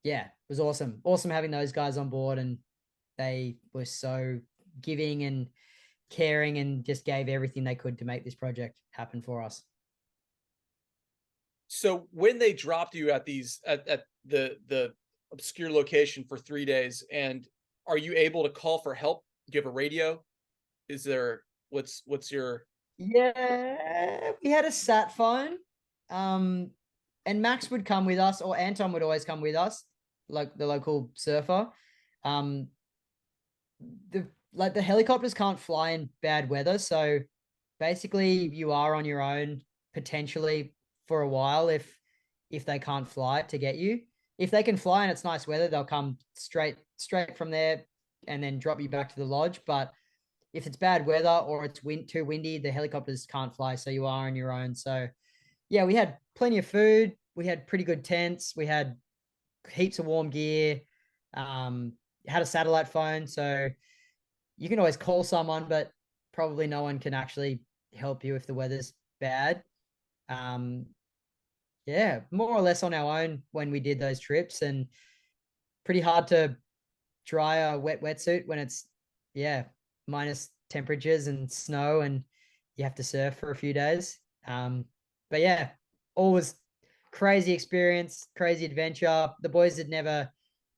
yeah, it was awesome having those guys on board, and they were so giving and caring and just gave everything they could to make this project happen for us. So when they dropped you at the obscure location for 3 days, and are you able to call for help? Do you have a radio? Is there what's your Yeah, we had a sat phone. And Max would come with us, or Anton would always come with us, like the local surfer. Um, the helicopters can't fly in bad weather, so basically you are on your own potentially for a while if they can't fly to get you. If they can fly and it's nice weather, they'll come straight from there and then drop you back to the lodge. But if it's bad weather or it's too windy, the helicopters can't fly, so you are on your own. So yeah, we had plenty of food. We had pretty good tents. We had heaps of warm gear. Had a satellite phone, so you can always call someone, but probably no one can actually help you if the weather's bad. Um, yeah, more or less on our own when we did those trips, and pretty hard to dry a wet wetsuit when it's minus temperatures and snow, and you have to surf for a few days. But yeah, always crazy experience, crazy adventure. The boys had never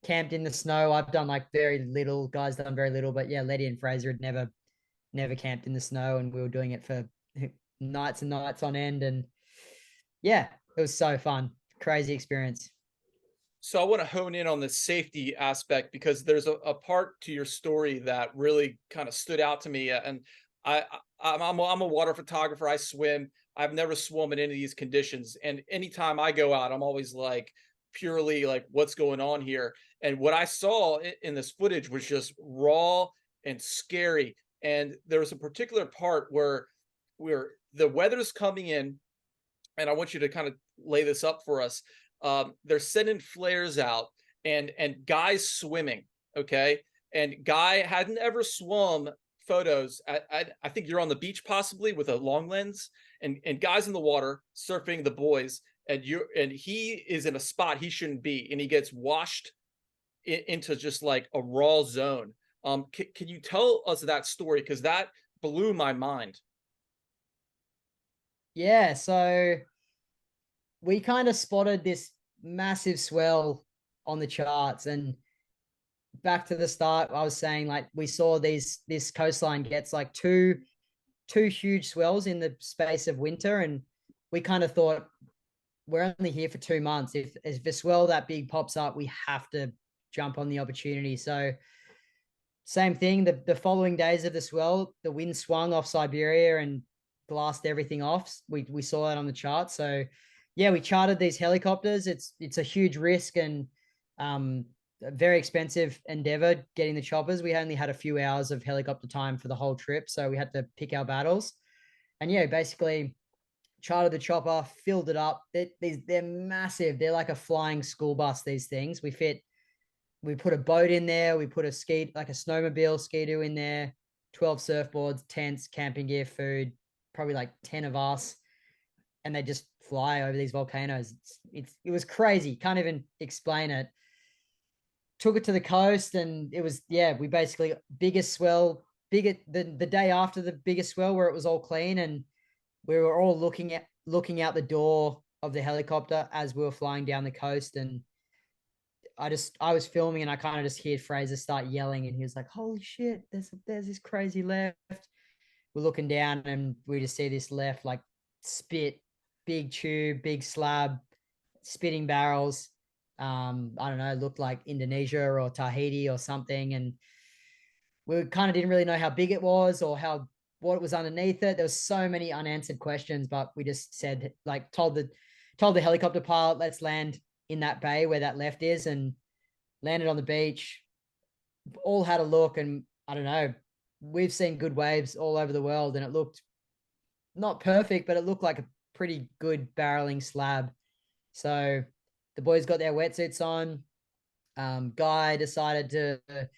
camped in the snow. I've done like very little. Guys done very little, but yeah, Letty and Fraser had never camped in the snow, and we were doing it for nights and nights on end. And yeah, it was so fun, crazy experience. So I want to hone in on the safety aspect, because there's a part to your story that really kind of stood out to me. And I'm a water photographer. I swim. I've never swum in any of these conditions. And anytime I go out, I'm always like purely like, what's going on here? And what I saw in this footage was just raw and scary. And there was a particular part where the weather's coming in, and I want you to kind of lay this up for us. They're sending flares out, and Guy's swimming, okay? And Guy hadn't ever swum photos. I think you're on the beach possibly with a long lens, and Guy's in the water surfing the boys, and he is in a spot he shouldn't be, and he gets washed into just like a raw zone. Can you tell us that story? Because that blew my mind. Yeah, so we kind of spotted this massive swell on the charts, and back to the start, I was saying like we saw this coastline gets like two huge swells in the space of winter, and we kind of thought we're only here for 2 months. If a swell that big pops up, we have to jump on the opportunity. So same thing, the following days of the swell, the wind swung off Siberia and glassed everything off. We saw that on the chart. So yeah, we chartered these helicopters. It's a huge risk, and a very expensive endeavor getting the choppers. We only had a few hours of helicopter time for the whole trip, so we had to pick our battles. And yeah, basically chartered the chopper, filled it up. They're massive. They're like a flying school bus, these things. We put a boat in there. We put a like a snowmobile, ski-doo in there, 12 surfboards, tents, camping gear, food, probably like 10 of us. And they just fly over these volcanoes. It was crazy. Can't even explain it. Took it to the coast, and it was, yeah, we basically biggest swell, bigger the day after the biggest swell where it was all clean, and we were all looking out the door of the helicopter as we were flying down the coast. And I was filming, and I kind of just hear Fraser start yelling, and he was like, "Holy shit, there's this crazy left." We're looking down, and we just see this left, like, spit, big tube, big slab, spitting barrels. I don't know, looked like Indonesia or Tahiti or something. And we kind of didn't really know how big it was or what it was underneath it. There was so many unanswered questions, but we just said, like, told the helicopter pilot, let's land in that bay where that left is, and landed on the beach. All had a look, and I don't know, we've seen good waves all over the world, and it looked not perfect, but it looked like a pretty good barreling slab. So the boys got their wetsuits on. Guy decided to, it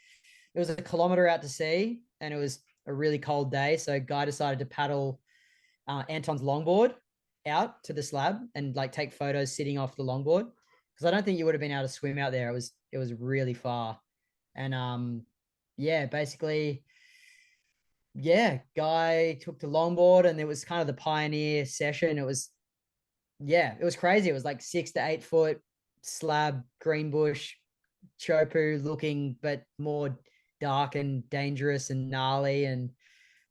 was a kilometer out to sea, and it was a really cold day. So Guy decided to paddle Anton's longboard out to the slab and like take photos sitting off the longboard, because I don't think you would have been able to swim out there. It was really far. And yeah, basically, yeah, Guy took the longboard, and it was kind of the pioneer session. It was, yeah, it was crazy. It was like 6 to 8 foot slab, green bush, chopu looking, but more dark and dangerous and gnarly. And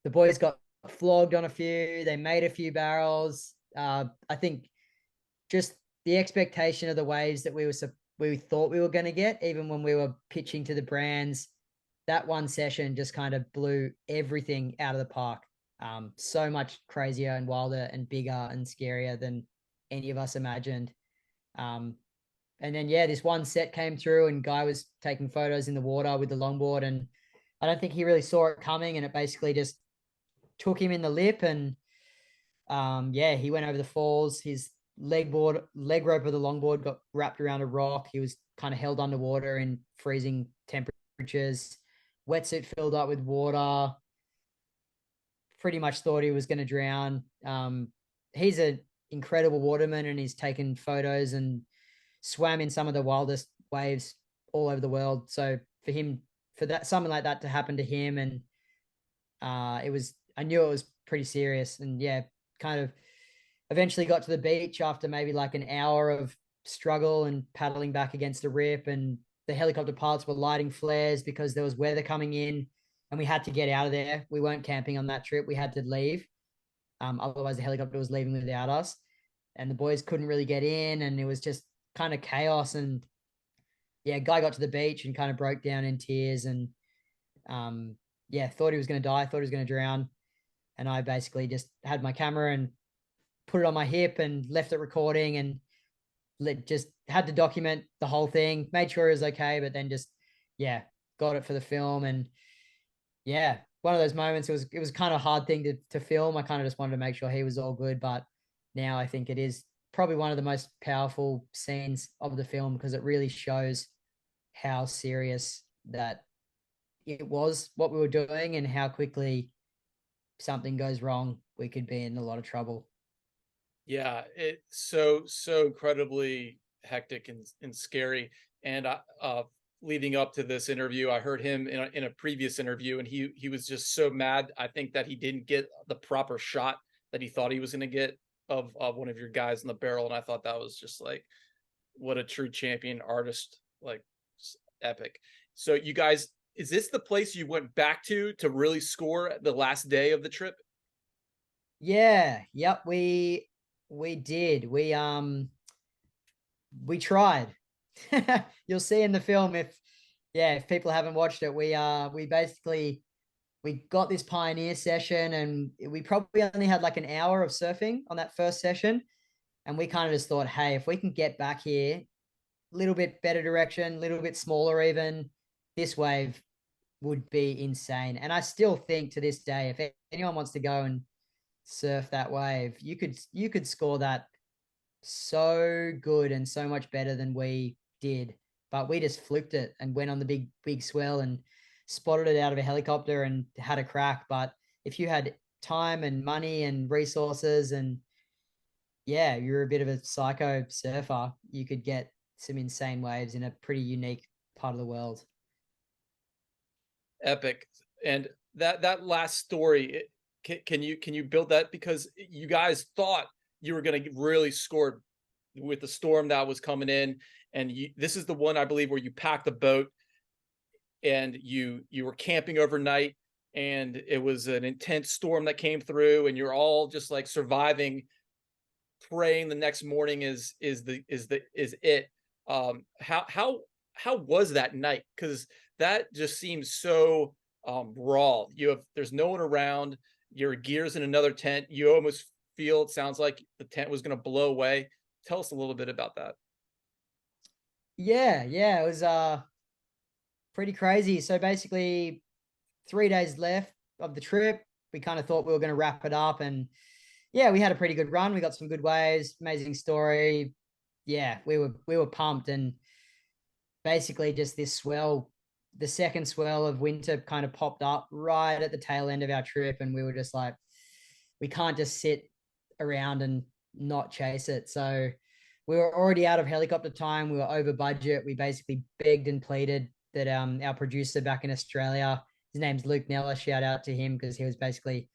the boys got flogged on a few. They made a few barrels. I think just the expectation of the waves that we thought we were going to get, even when we were pitching to the brands, that one session just kind of blew everything out of the park. So much crazier and wilder and bigger and scarier than any of us imagined. And then, yeah, this one set came through, and Guy was taking photos in the water with the longboard, and I don't think he really saw it coming, and it basically just took him in the lip. And yeah, he went over the falls. His leg rope of the longboard got wrapped around a rock. He was kind of held underwater in freezing temperatures. Wetsuit filled up with water. Pretty much thought he was going to drown. He's an incredible waterman, and he's taken photos and swam in some of the wildest waves all over the world. So for that, something like that to happen to him, and I knew it was pretty serious. And yeah, kind of eventually got to the beach after maybe like an hour of struggle and paddling back against a rip, and the helicopter pilots were lighting flares because there was weather coming in, and we had to get out of there. We weren't camping on that trip. We had to leave. Otherwise the helicopter was leaving without us, and the boys couldn't really get in, and it was just kind of chaos. And yeah, Guy got to the beach and kind of broke down in tears, and yeah, thought he was going to die, thought he was going to drown. And I basically just had my camera and put it on my hip and left it recording, and just had to document the whole thing, made sure it was okay, but then just, yeah, got it for the film. And yeah, one of those moments, it was kind of a hard thing to film. I kind of just wanted to make sure he was all good, but now I think it is probably one of the most powerful scenes of the film, because it really shows how serious that it was, what we were doing, and how quickly something goes wrong, we could be in a lot of trouble. Yeah, it's so incredibly hectic and scary. And leading up to this interview, I heard him in a previous interview, and he was just so mad, I think, that he didn't get the proper shot that he thought he was going to get of one of your guys in the barrel. And I thought that was just like, what a true champion artist, like, epic. So you guys, is this the place you went back to really score the last day of the trip? Yeah, yep, we did. We tried. You'll see in the film, if people haven't watched it, we basically, we got this pioneer session, and we probably only had like an hour of surfing on that first session. And we kind of just thought, hey, if we can get back here, little bit better direction, little bit smaller even, this wave would be insane. And I still think to this day, if anyone wants to go and surf that wave, you could score that so good and so much better than we did. But we just flipped it and went on the big swell and spotted it out of a helicopter and had a crack. But if you had time and money and resources and yeah, you're a bit of a psycho surfer, you could get some insane waves in a pretty unique part of the world. Epic. And that last story, can you build that, because you guys thought you were going to really score with the storm that was coming in, and this is the one I believe where you packed the boat and you were camping overnight, and it was an intense storm that came through, and you're all just like surviving, praying the next morning is it. How was that night? Because that just seems so raw. There's no one around, your gear's in another tent, you almost feel, it sounds like the tent was going to blow away. Tell us a little bit about that. Yeah, it was pretty crazy. So basically 3 days left of the trip. We kind of thought we were going to wrap it up, and yeah, we had a pretty good run. We got some good waves, amazing story. Yeah, we were pumped, and basically just this swell, the second swell of winter kind of popped up right at the tail end of our trip, and we were just like, we can't just sit around and not chase it. So we were already out of helicopter time. We were over budget. We basically begged and pleaded that our producer back in Australia, his name's Luke Neller, shout out to him because he was basically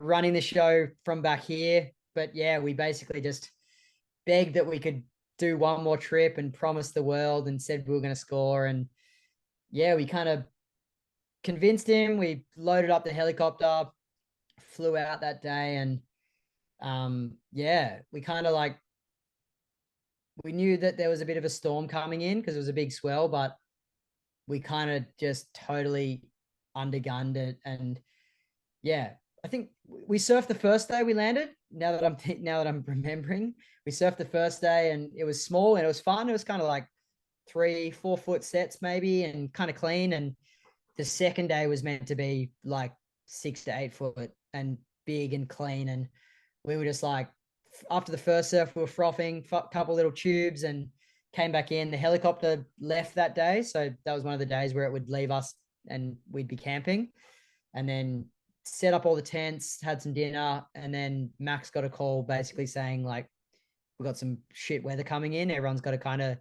running the show from back here. But yeah, we basically just begged that we could do one more trip and promised the world and said we were going to score. And yeah, we kind of convinced him. We loaded up the helicopter, flew out that day, and yeah, we kind of like, we knew that there was a bit of a storm coming in because it was a big swell, but we kind of just totally undergunned it. And yeah, I think we surfed the first day we landed. Now that I'm remembering, we surfed the first day and it was small and it was fun. It was kind of like 3-4 foot sets maybe and kind of clean. And the second day was meant to be like 6 to 8 foot and big and clean. And we were just like, after the first surf, we were frothing, couple little tubes, and came back in. The helicopter left that day, so that was one of the days where it would leave us and we'd be camping. And then set up all the tents, had some dinner, and then Max got a call basically saying like, we got some shit weather coming in. Everyone's got to kind of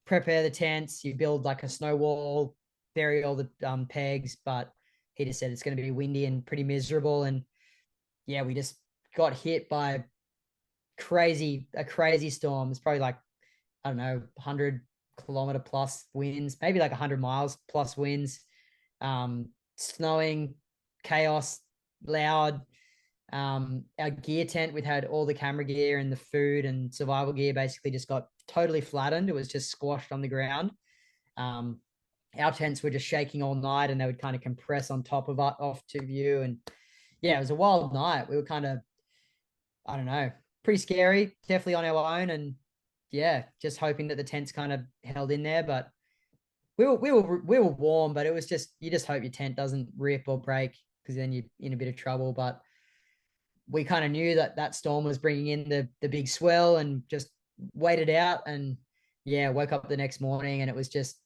prepare the tents. You build like a snow wall, bury all the pegs, but he just said it's going to be windy and pretty miserable. And yeah, we just got hit by a crazy storm. It's probably like, I don't know, 100 kilometer plus winds, maybe like 100 miles plus winds, snowing, chaos, loud. Our gear tent, we had all the camera gear and the food and survival gear basically just got totally flattened. It was just squashed on the ground. Our tents were just shaking all night and they would kind of compress on top of it off to view. And yeah, it was a wild night. We were kind of, I don't know, pretty scary, definitely on our own. And yeah, just hoping that the tents kind of held in there. But we were warm, but it was just, you just hope your tent doesn't rip or break because then you're in a bit of trouble. But we kind of knew that that storm was bringing in the big swell and just waited out. And yeah, woke up the next morning and it was just,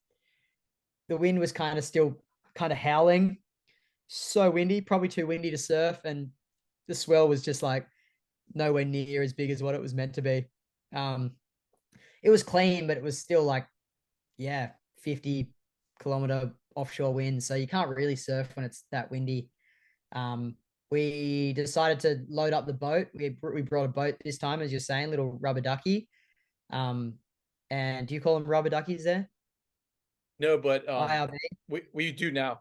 the wind was kind of still kind of howling, so windy, probably too windy to surf. And the swell was just like nowhere near as big as what it was meant to be. Um, it was clean, but it was still like, yeah, 50-kilometer offshore wind. So you can't really surf when it's that windy. We decided to load up the boat. We brought a boat this time, as you're saying, little rubber ducky. And do you call them rubber duckies there? No, but IRB. we do now.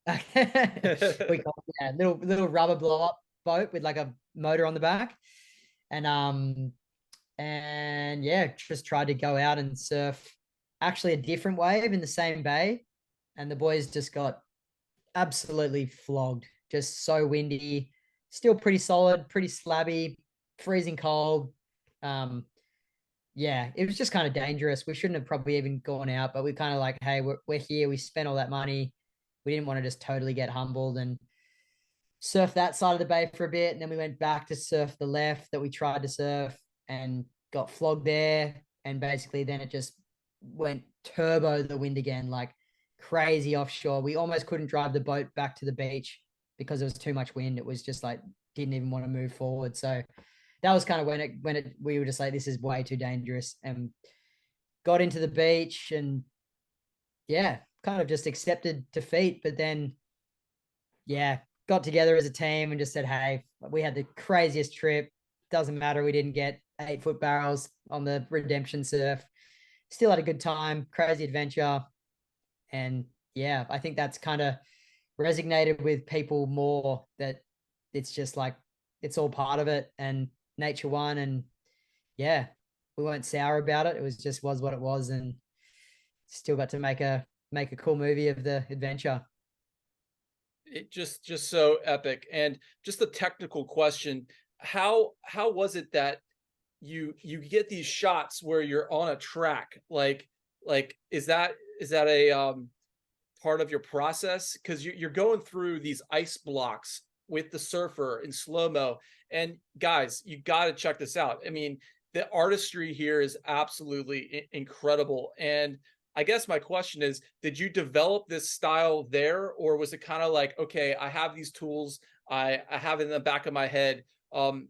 We call it, yeah, little rubber blow up boat with like a motor on the back. And yeah, just tried to go out and surf actually a different wave in the same bay. And the boys just got absolutely flogged. Just so windy, still pretty solid, pretty slabby, freezing cold. Um, yeah, it was just kind of dangerous. We shouldn't have probably even gone out, but we kind of like, hey, we're here. We spent all that money. We didn't want to just totally get humbled and surf that side of the bay for a bit. And then we went back to surf the left that we tried to surf and got flogged there. And basically then it just went turbo the wind again, like crazy offshore. We almost couldn't drive the boat back to the beach because there was too much wind. It was just like didn't even want to move forward. So that was kind of when we were just like, this is way too dangerous, and got into the beach and yeah, kind of just accepted defeat. But then yeah, got together as a team and just said, hey, we had the craziest trip. Doesn't matter. We didn't get 8-foot barrels on the redemption surf. Still had a good time, crazy adventure. And yeah, I think that's kind of resonated with people more, that it's just like it's all part of it and nature won. And yeah, we weren't sour about it. It was just was what it was, and still got to make a cool movie of the adventure. It just so epic. And just a technical question, how was it that you get these shots where you're on a track? Like is that a part of your process? Because you're going through these ice blocks with the surfer in slow mo. And guys, you got to check this out. I mean, the artistry here is absolutely incredible. And I guess my question is, did you develop this style there, or was it kind of like, okay, I have these tools, I have it in the back of my head? Um,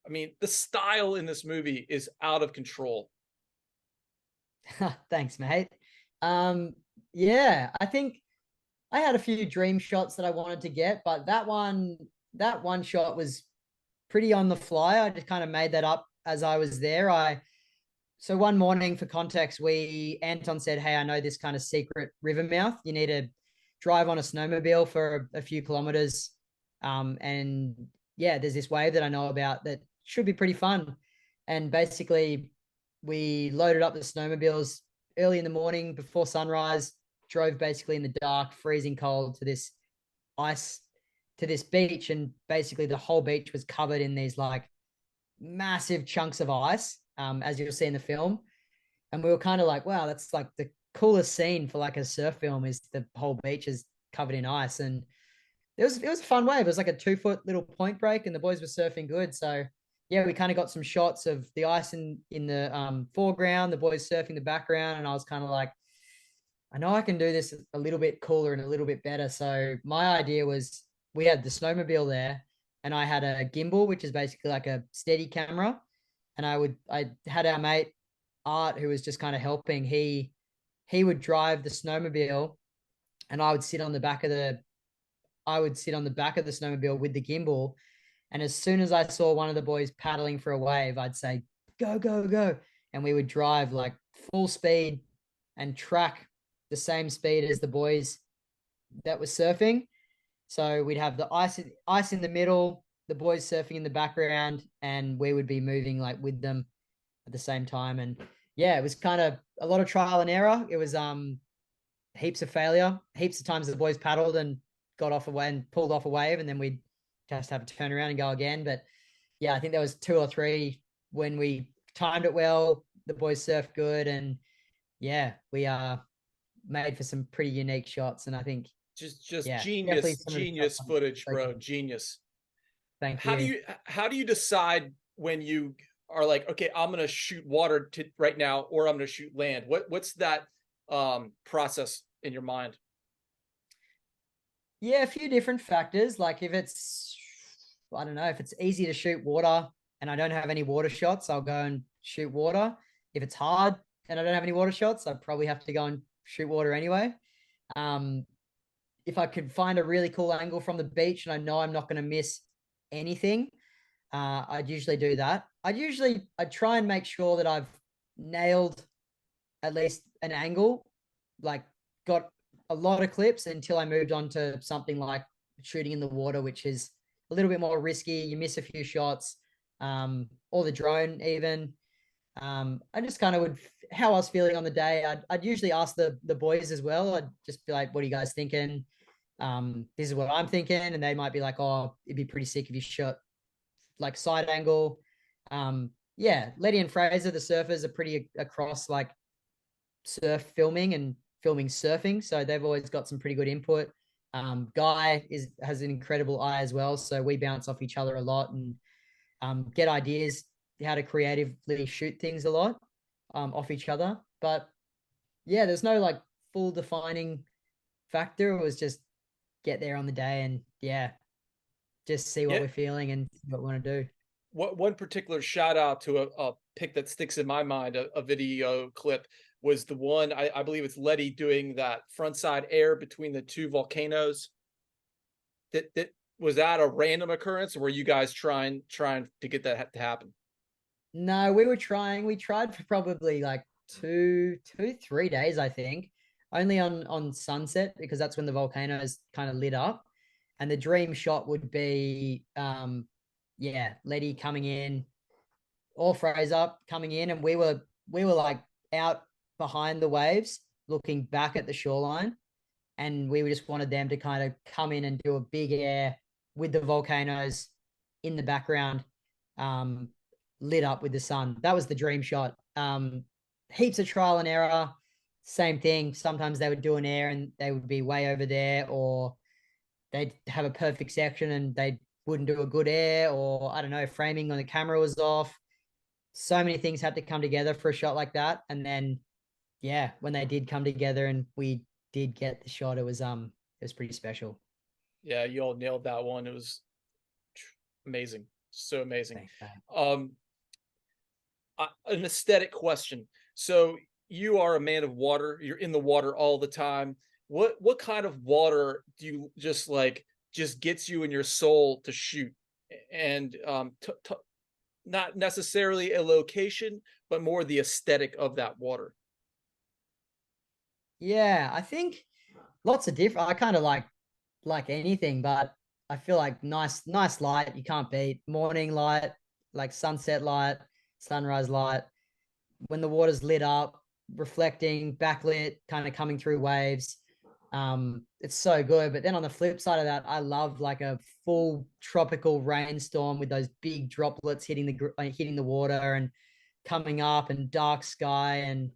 I mean, the style in this movie is out of control. Thanks, mate. Um, yeah, I think I had a few dream shots that I wanted to get, but that one shot was pretty on the fly. I just kind of made that up as I was there. I So one morning, for context, we Anton said, "Hey, I know this kind of secret river mouth. You need to drive on a snowmobile for a few kilometers, and yeah, there's this wave that I know about that should be pretty fun." And basically, we loaded up the snowmobiles early in the morning before sunrise, drove basically in the dark, freezing cold ice to this beach, and basically the whole beach was covered in these like massive chunks of ice, as you'll see in the film. And we were kind of like, wow, that's like the coolest scene for like a surf film, is the whole beach is covered in ice. And it was a fun wave. It was like a 2-foot little point break, and the boys were surfing good. So yeah, we kind of got some shots of the ice in the foreground, the boys surfing the background, and I was kind of like, I know I can do this a little bit cooler and a little bit better. So my idea was, we had the snowmobile there, and I had a gimbal, which is basically like a steady camera. And I had our mate Art, who was just kind of helping. He would drive the snowmobile, and I would sit on the back of the snowmobile with the gimbal. And as soon as I saw one of the boys paddling for a wave, I'd say, go, go, go. And we would drive like full speed and track the same speed as the boys that were surfing. So we'd have the ice in the middle, the boys surfing in the background, and we would be moving like with them at the same time. And yeah, it was kind of a lot of trial and error. It was heaps of failure, heaps of times the boys paddled and got off a way and pulled off a wave, and then we'd just have to turn around and go again. But yeah, I think there was 2 or 3 when we timed it well. The boys surfed good, and yeah, we made for some pretty unique shots. And I think Just yeah, definitely some of the stuff genius I'm footage, so bro. good. Genius. Thank How do you. you decide when you are like, okay, I'm gonna shoot water right now, or I'm gonna shoot land? What's that process in your mind? Yeah, a few different factors. Like if it's, I don't know, if it's easy to shoot water and I don't have any water shots, I'll go and shoot water. If it's hard and I don't have any water shots, I probably have to go and shoot water anyway. Um, if I could find a really cool angle from the beach and I know I'm not going to miss anything, I'd usually do that. I'd try and make sure that I've nailed at least an angle, like got a lot of clips until I moved on to something like shooting in the water, which is a little bit more risky. You miss a few shots, or the drone even. I just kind of would, how I was feeling on the day. I'd usually ask the boys as well. I'd just be like, "What are you guys thinking? This is what I'm thinking," and they might be like, "Oh, it'd be pretty sick if you shot like side angle." yeah, Letty and Fraser, the surfers, are pretty across like surf filming and filming surfing, so they've always got some pretty good input. Guy has an incredible eye as well, so we bounce off each other a lot and get ideas how to creatively shoot things a lot off each other. But yeah, there's no like full defining factor. It was just get there on the day and yeah, just see what Yeah. we're feeling and what we want to do. What one particular shout out to a pick that sticks in my mind, a video clip, was the one I believe it's Letty doing that frontside air between the two volcanoes. That was that a random occurrence, or were you guys trying to get that to happen? No, we were trying. We tried for probably like 3 days, I think. Only on sunset because that's when the volcanoes kind of lit up. And the dream shot would be, yeah, Letty coming in, or Fraser coming in, and we were like out behind the waves, looking back at the shoreline, and we just wanted them to kind of come in and do a big air with the volcanoes in the background, um, lit up with the sun. That was the dream shot. Heaps of trial and error. Same thing. Sometimes they would do an air and they would be way over there, or they'd have a perfect section and they wouldn't do a good air, or I don't know, framing on the camera was off. So many things had to come together for a shot like that. And then yeah, when they did come together and we did get the shot, it was pretty special. Yeah, you all nailed that one. It was amazing, so amazing. Thanks, man. Um, an aesthetic question. So you are a man of water. You're in the water all the time. What kind of water do you just gets you in your soul to shoot? And not necessarily a location, but more the aesthetic of that water. Yeah, I think lots of different. I kind of like anything, but I feel like nice light you can't beat. Morning light, like sunset light, sunrise light. When the water's lit up, reflecting, backlit, kind of coming through waves. It's so good. But then on the flip side of that, I love like a full tropical rainstorm with those big droplets hitting the water and coming up, and dark sky. And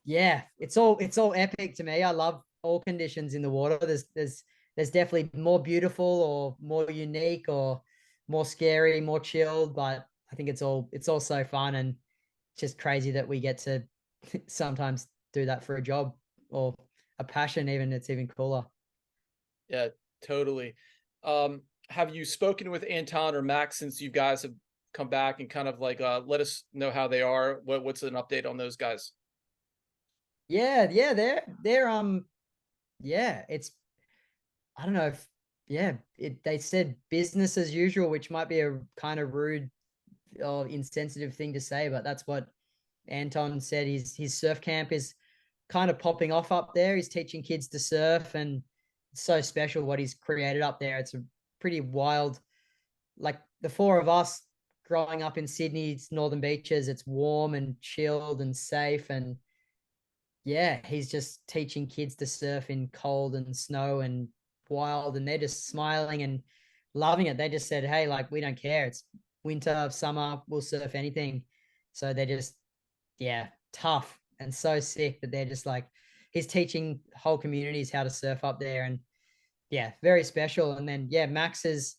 yeah, it's all epic to me. I love all conditions in the water. There's definitely more beautiful or more unique or more scary, more chilled, but I think it's all so fun and just crazy that we get to sometimes do that for a job or a passion. Even it's even cooler. Yeah, totally. Have you spoken with Anton or Max since you guys have come back, and kind of let us know how they are? What's an update on those guys? Yeah, they're yeah, it's I don't know if yeah, they said business as usual, which might be a kind of rude or insensitive thing to say, but that's what Anton said. His surf camp is kind of popping off up there. He's teaching kids to surf, and it's so special what he's created up there. It's a pretty wild, like the four of us growing up in Sydney's northern beaches. It's warm and chilled and safe, and yeah, he's just teaching kids to surf in cold and snow and wild, and they're just smiling and loving it. They just said, "Hey, like we don't care. It's winter, summer, we'll surf anything." So they're just yeah, tough and so sick that they're just like he's teaching whole communities how to surf up there, and yeah, very special. And then yeah, Max's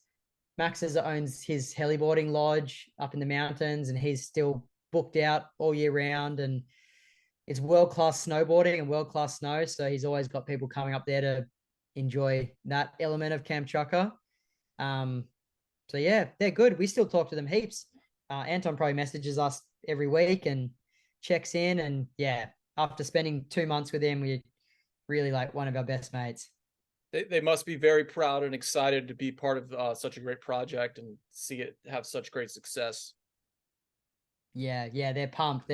owns his heliboarding lodge up in the mountains, and he's still booked out all year round, and it's world class snowboarding and world class snow. So he's always got people coming up there to enjoy that element of Kamchatka. Um, so yeah, they're good. We still talk to them heaps. Anton probably messages us every week and checks in. And yeah, after spending 2 months with him, we really like one of our best mates. They must be very proud and excited to be part of such a great project and see it have such great success. Yeah, they're pumped.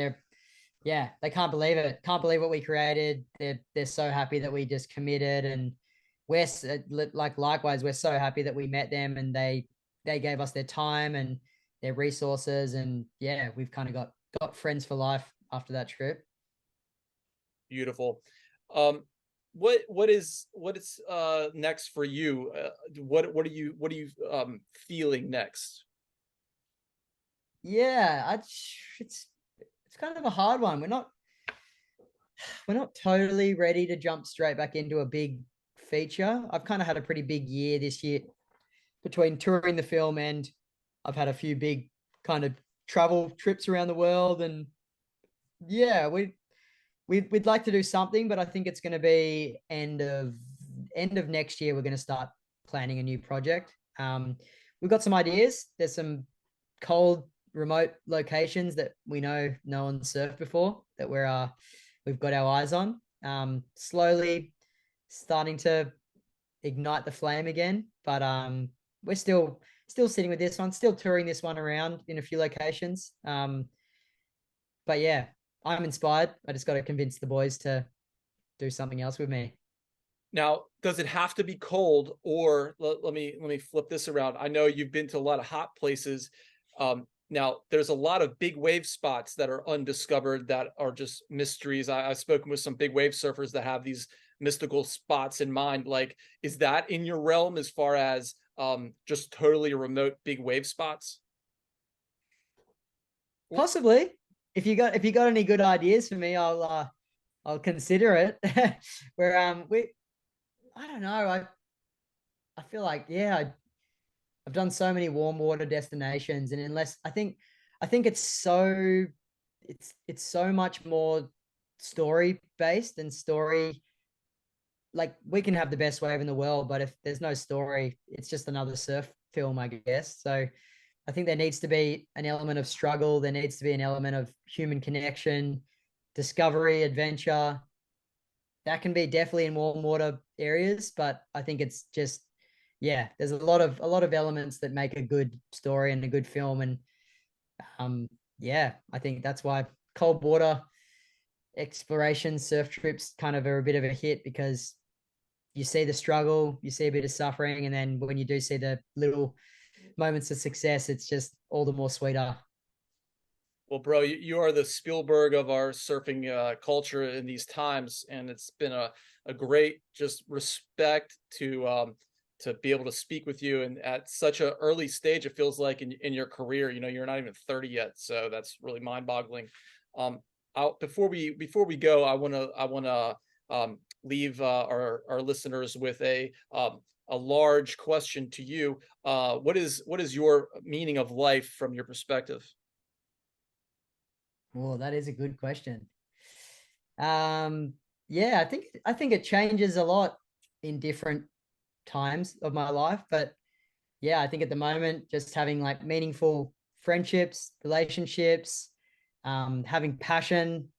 Yeah, they can't believe it. Can't believe what we created. They're so happy that we just committed, and we're like likewise, we're so happy that we met them and they gave us their time and their resources, and yeah, we've kind of got friends for life after that trip. Beautiful. Um, what is next for you? What are you feeling next? yeah, it's kind of a hard one. We're not totally ready to jump straight back into a big feature. I've kind of had a pretty big year this year between touring the film, and I've had a few big kind of travel trips around the world. And yeah, we'd like to do something, but I think it's going to be end of next year. We're going to start planning a new project. We've got some ideas. There's some cold, remote locations that we know no one's surfed before that we've got our eyes on. Slowly starting to ignite the flame again, but we're still sitting with this one, still touring this one around in a few locations. But yeah, I'm inspired. I just got to convince the boys to do something else with me. Now, does it have to be cold, or let me flip this around? I know you've been to a lot of hot places. Now, there's a lot of big wave spots that are undiscovered that are just mysteries. I've spoken with some big wave surfers that have these mystical spots in mind. Like, is that in your realm as far as just totally remote big wave spots? Possibly. If you got any good ideas for me, I'll consider it. Where we I don't know. I feel like, yeah, I've done so many warm water destinations, and unless I think it's so much more story based and story. Like, we can have the best wave in the world, but if there's no story, it's just another surf film, I guess. So I think there needs to be an element of struggle. There needs to be an element of human connection, discovery, adventure. That can be definitely in warm water areas, but I think it's just, yeah, there's a lot of elements that make a good story and a good film. And yeah, I think that's why cold water exploration surf trips kind of are a bit of a hit, because you see the struggle, you see a bit of suffering, and then when you do see the little moments of success, it's just all the more sweeter. Well, bro, you are the Spielberg of our surfing culture in these times, and it's been a great just respect to be able to speak with you. And at such an early stage, it feels like in your career, you're not even 30 yet, so that's really mind-boggling. Um, before we go, I want to leave our listeners with a large question to you. What is your meaning of life from your perspective? Well, that is a good question. Um, yeah, I think it changes a lot in different times of my life, but yeah, I think at the moment, just having like meaningful friendships, relationships, having passion,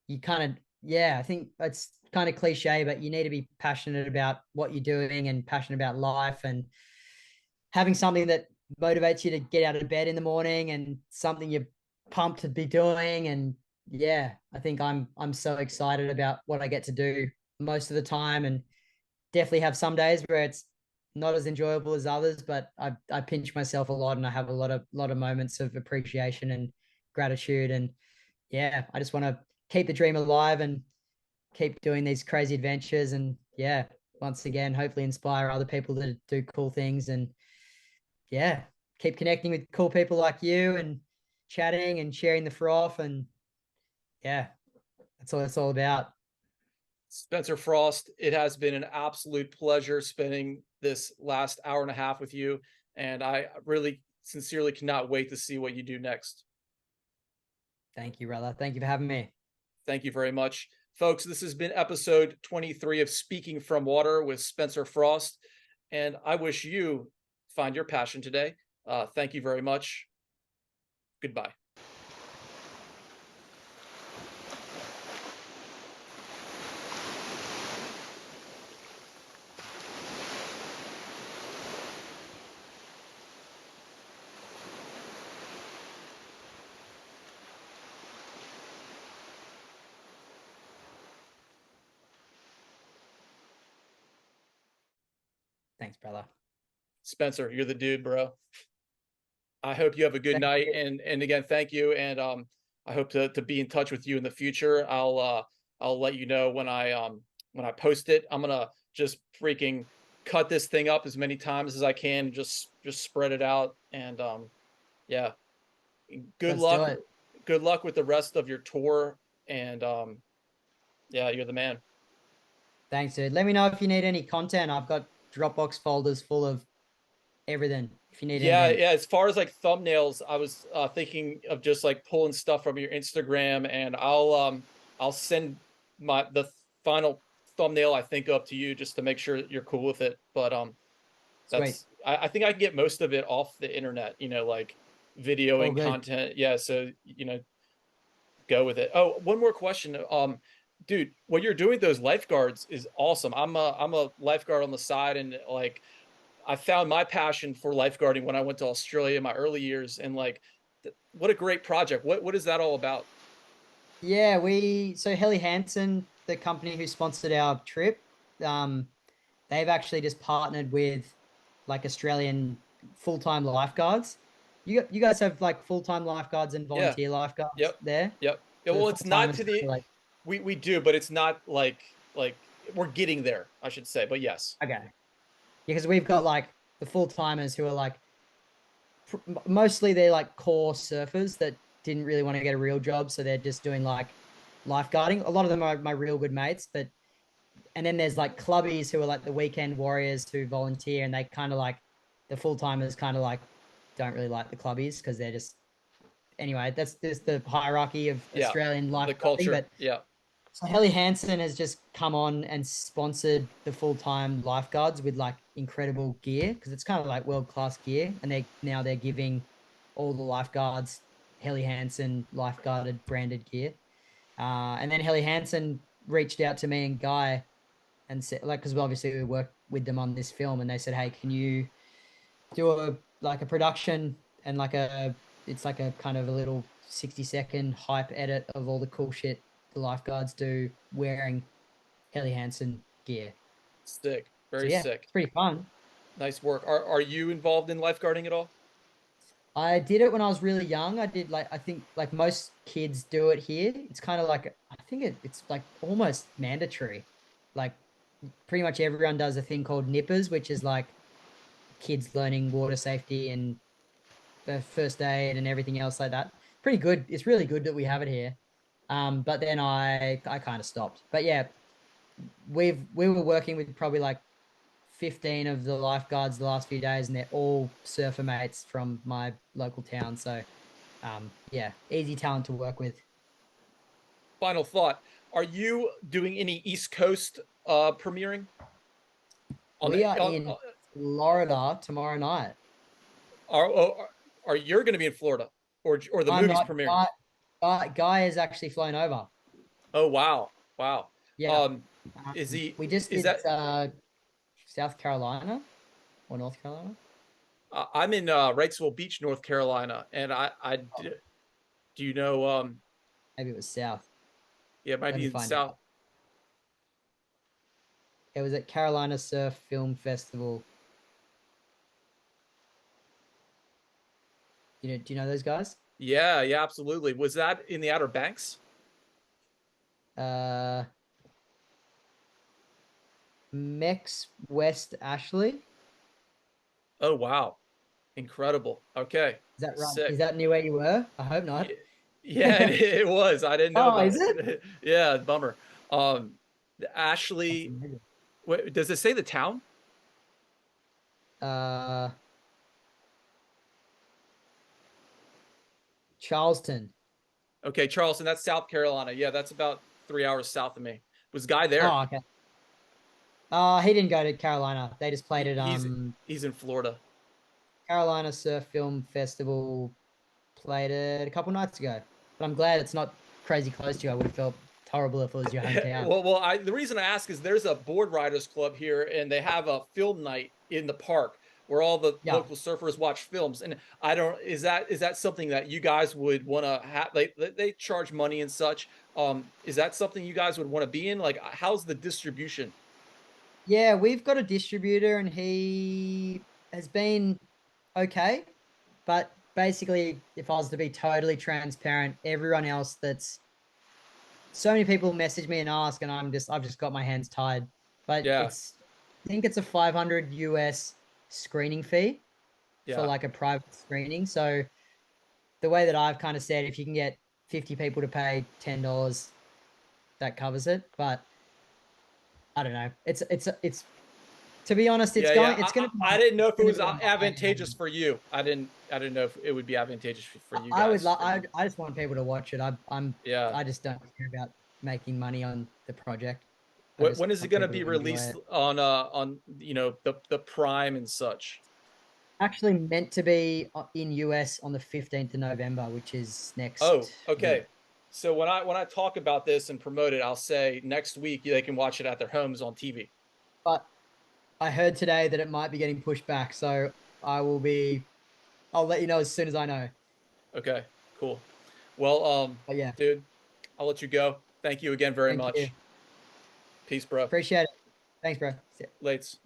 you kind of, yeah, I think it's kind of cliche, but you need to be passionate about what you're doing and passionate about life, and having something that motivates you to get out of bed in the morning and something you're pumped to be doing. And yeah, I think I'm so excited about what I get to do most of the time, and definitely have some days where it's not as enjoyable as others, but I pinch myself a lot, and I have a lot of moments of appreciation and gratitude. And yeah, I just want to keep the dream alive and keep doing these crazy adventures. And yeah, once again, hopefully inspire other people to do cool things. And yeah, keep connecting with cool people like you, and chatting and sharing the froth. And yeah, that's all it's all about. Spencer Frost, it has been an absolute pleasure spending this last hour and a half with you. And I really sincerely cannot wait to see what you do next. Thank you, brother. Thank you for having me. Thank you very much. Folks, this has been episode 23 of Speaking from Water with Spencer Frost. And I wish you find your passion today. Thank you very much. Goodbye. Thanks, brother. Spencer, you're the dude, bro. I hope you have a good Thank night. you. And again, thank you. And I hope to be in touch with you in the future. I'll let you know when I post it. I'm gonna just freaking cut this thing up as many times as I can, just spread it out. And yeah. Good Let's do luck. it. Good luck with the rest of your tour. And yeah, you're the man. Thanks, dude. Let me know if you need any content. I've got Dropbox folders full of everything. If you need Yeah, anything. yeah. As far as like thumbnails, I was thinking of just like pulling stuff from your Instagram, and I'll send the final thumbnail I think up to you just to make sure that you're cool with it. But Sweet. I think I can get most of it off the internet, like video All and good. content. Yeah, so go with it. Oh, one more question. Dude, what you're doing with those lifeguards is awesome. I'm a lifeguard on the side, and like I found my passion for lifeguarding when I went to Australia in my early years, and like what a great project. What is that all about? Yeah, so Helly Hansen, the company who sponsored our trip, um, they've actually just partnered with like Australian full-time lifeguards. You guys have like full-time lifeguards and Yeah. volunteer lifeguards Yep. there. Yep. Yeah, So the well, it's not full-timers to kind the of like, we do, but it's not like we're getting there, I should say. But yes. okay. Yeah, because we've got like the full-timers who are like mostly they're like core surfers that didn't really want to get a real job, so they're just doing like lifeguarding. A lot of them are my real good mates, but and then there's like clubbies who are like the weekend warriors who volunteer, and they kind of like the full timers kind of like don't really like the clubbies because they're just anyway. That's just the hierarchy of Yeah. Australian The lifeguarding. culture. But Yeah. so Helly Hansen has just come on and sponsored the full time lifeguards with like incredible gear because it's kind of like world class gear, and they're giving all the lifeguards Helly Hansen lifeguarded branded gear. And then Helly Hansen reached out to me and Guy and said, like, because obviously we worked with them on this film, and they said, "Hey, can you do a production and it's like a kind of a little 60-second hype edit of all the cool shit the lifeguards do wearing Helly Hansen gear." Sick. So Very yeah, sick. it's pretty fun. Nice work. Are you involved in lifeguarding at all? I did it when I was really young. I did like I think like most kids do it here. It's kind of like I think it's like almost mandatory. Like pretty much everyone does a thing called nippers, which is like kids learning water safety and the first aid and everything else like that. Pretty good. It's really good that we have it here. But then I kind of stopped. But yeah, we were working with probably like 15 of the lifeguards the last few days, and they're all surfer mates from my local town. So yeah, easy talent to work with. Final thought. Are you doing any East Coast premiering on We are the in Florida tomorrow night. are you're going to be in Florida, or the I'm movie's not. premiering? Guy has actually flown over. Oh wow. Wow. Yeah. Um is he We just is did that South Carolina or North Carolina. I'm in Wrightsville Beach, North Carolina, and Oh, do you know maybe it was South. yeah, it might Let be me in find South. out. It was at Carolina Surf Film Festival. Do you know those guys? Yeah, yeah, absolutely. Was that in the Outer Banks? Uh, Mex West Ashley. Oh wow. Incredible. Okay. Is that right? Is Sick. that near where you were? I hope not. Yeah, it was. I didn't know Oh, about is it? it. Yeah, bummer. Um, That's Ashley, amazing. does it say the town? Uh, Charleston. Okay, Charleston, that's South Carolina. Yeah, that's about 3 hours south of me. Was Guy there? Oh, okay. He didn't go to Carolina. They just played He, at he's he's in Florida. Carolina Surf Film Festival. Played it a couple nights ago. But I'm glad it's not crazy close to you. I would have felt horrible if it was your hometown. Well, the reason I ask is there's a board riders club here, and they have a film night in the park where all the Yeah. local surfers watch films. And I don't is that something that you guys would want to have? They charge money and such. Is that something you guys would want to be in? Like, how's the distribution? Yeah, we've got a distributor and he has been okay. But basically, if I was to be totally transparent, everyone else that's so many people message me and ask, and I've just got my hands tied. But Yeah, I think it's a 500 US screening fee for yeah, like a private screening. So the way that I've kind of said, if you can get 50 people to pay $10, that covers it. But I don't know. It's to be honest, Yeah, it's going to be I didn't know if it was on my, advantageous for you. I didn't know if it would be advantageous for you I would guys. like I just want people to watch it. Yeah. I just don't care about making money on the project. I just When is it want going to people be to enjoy released it. on the Prime and such? Actually meant to be in US on the 15th of November, which is next Oh, okay. week. So when I talk about this and promote it, I'll say next week they can watch it at their homes on TV. But I heard today that it might be getting pushed back, so I'll let you know as soon as I know. Okay, cool. Well, But yeah, dude, I'll let you go. Thank you again very thank you. much. Peace, bro. Appreciate it. Thanks, bro. See ya. Lates.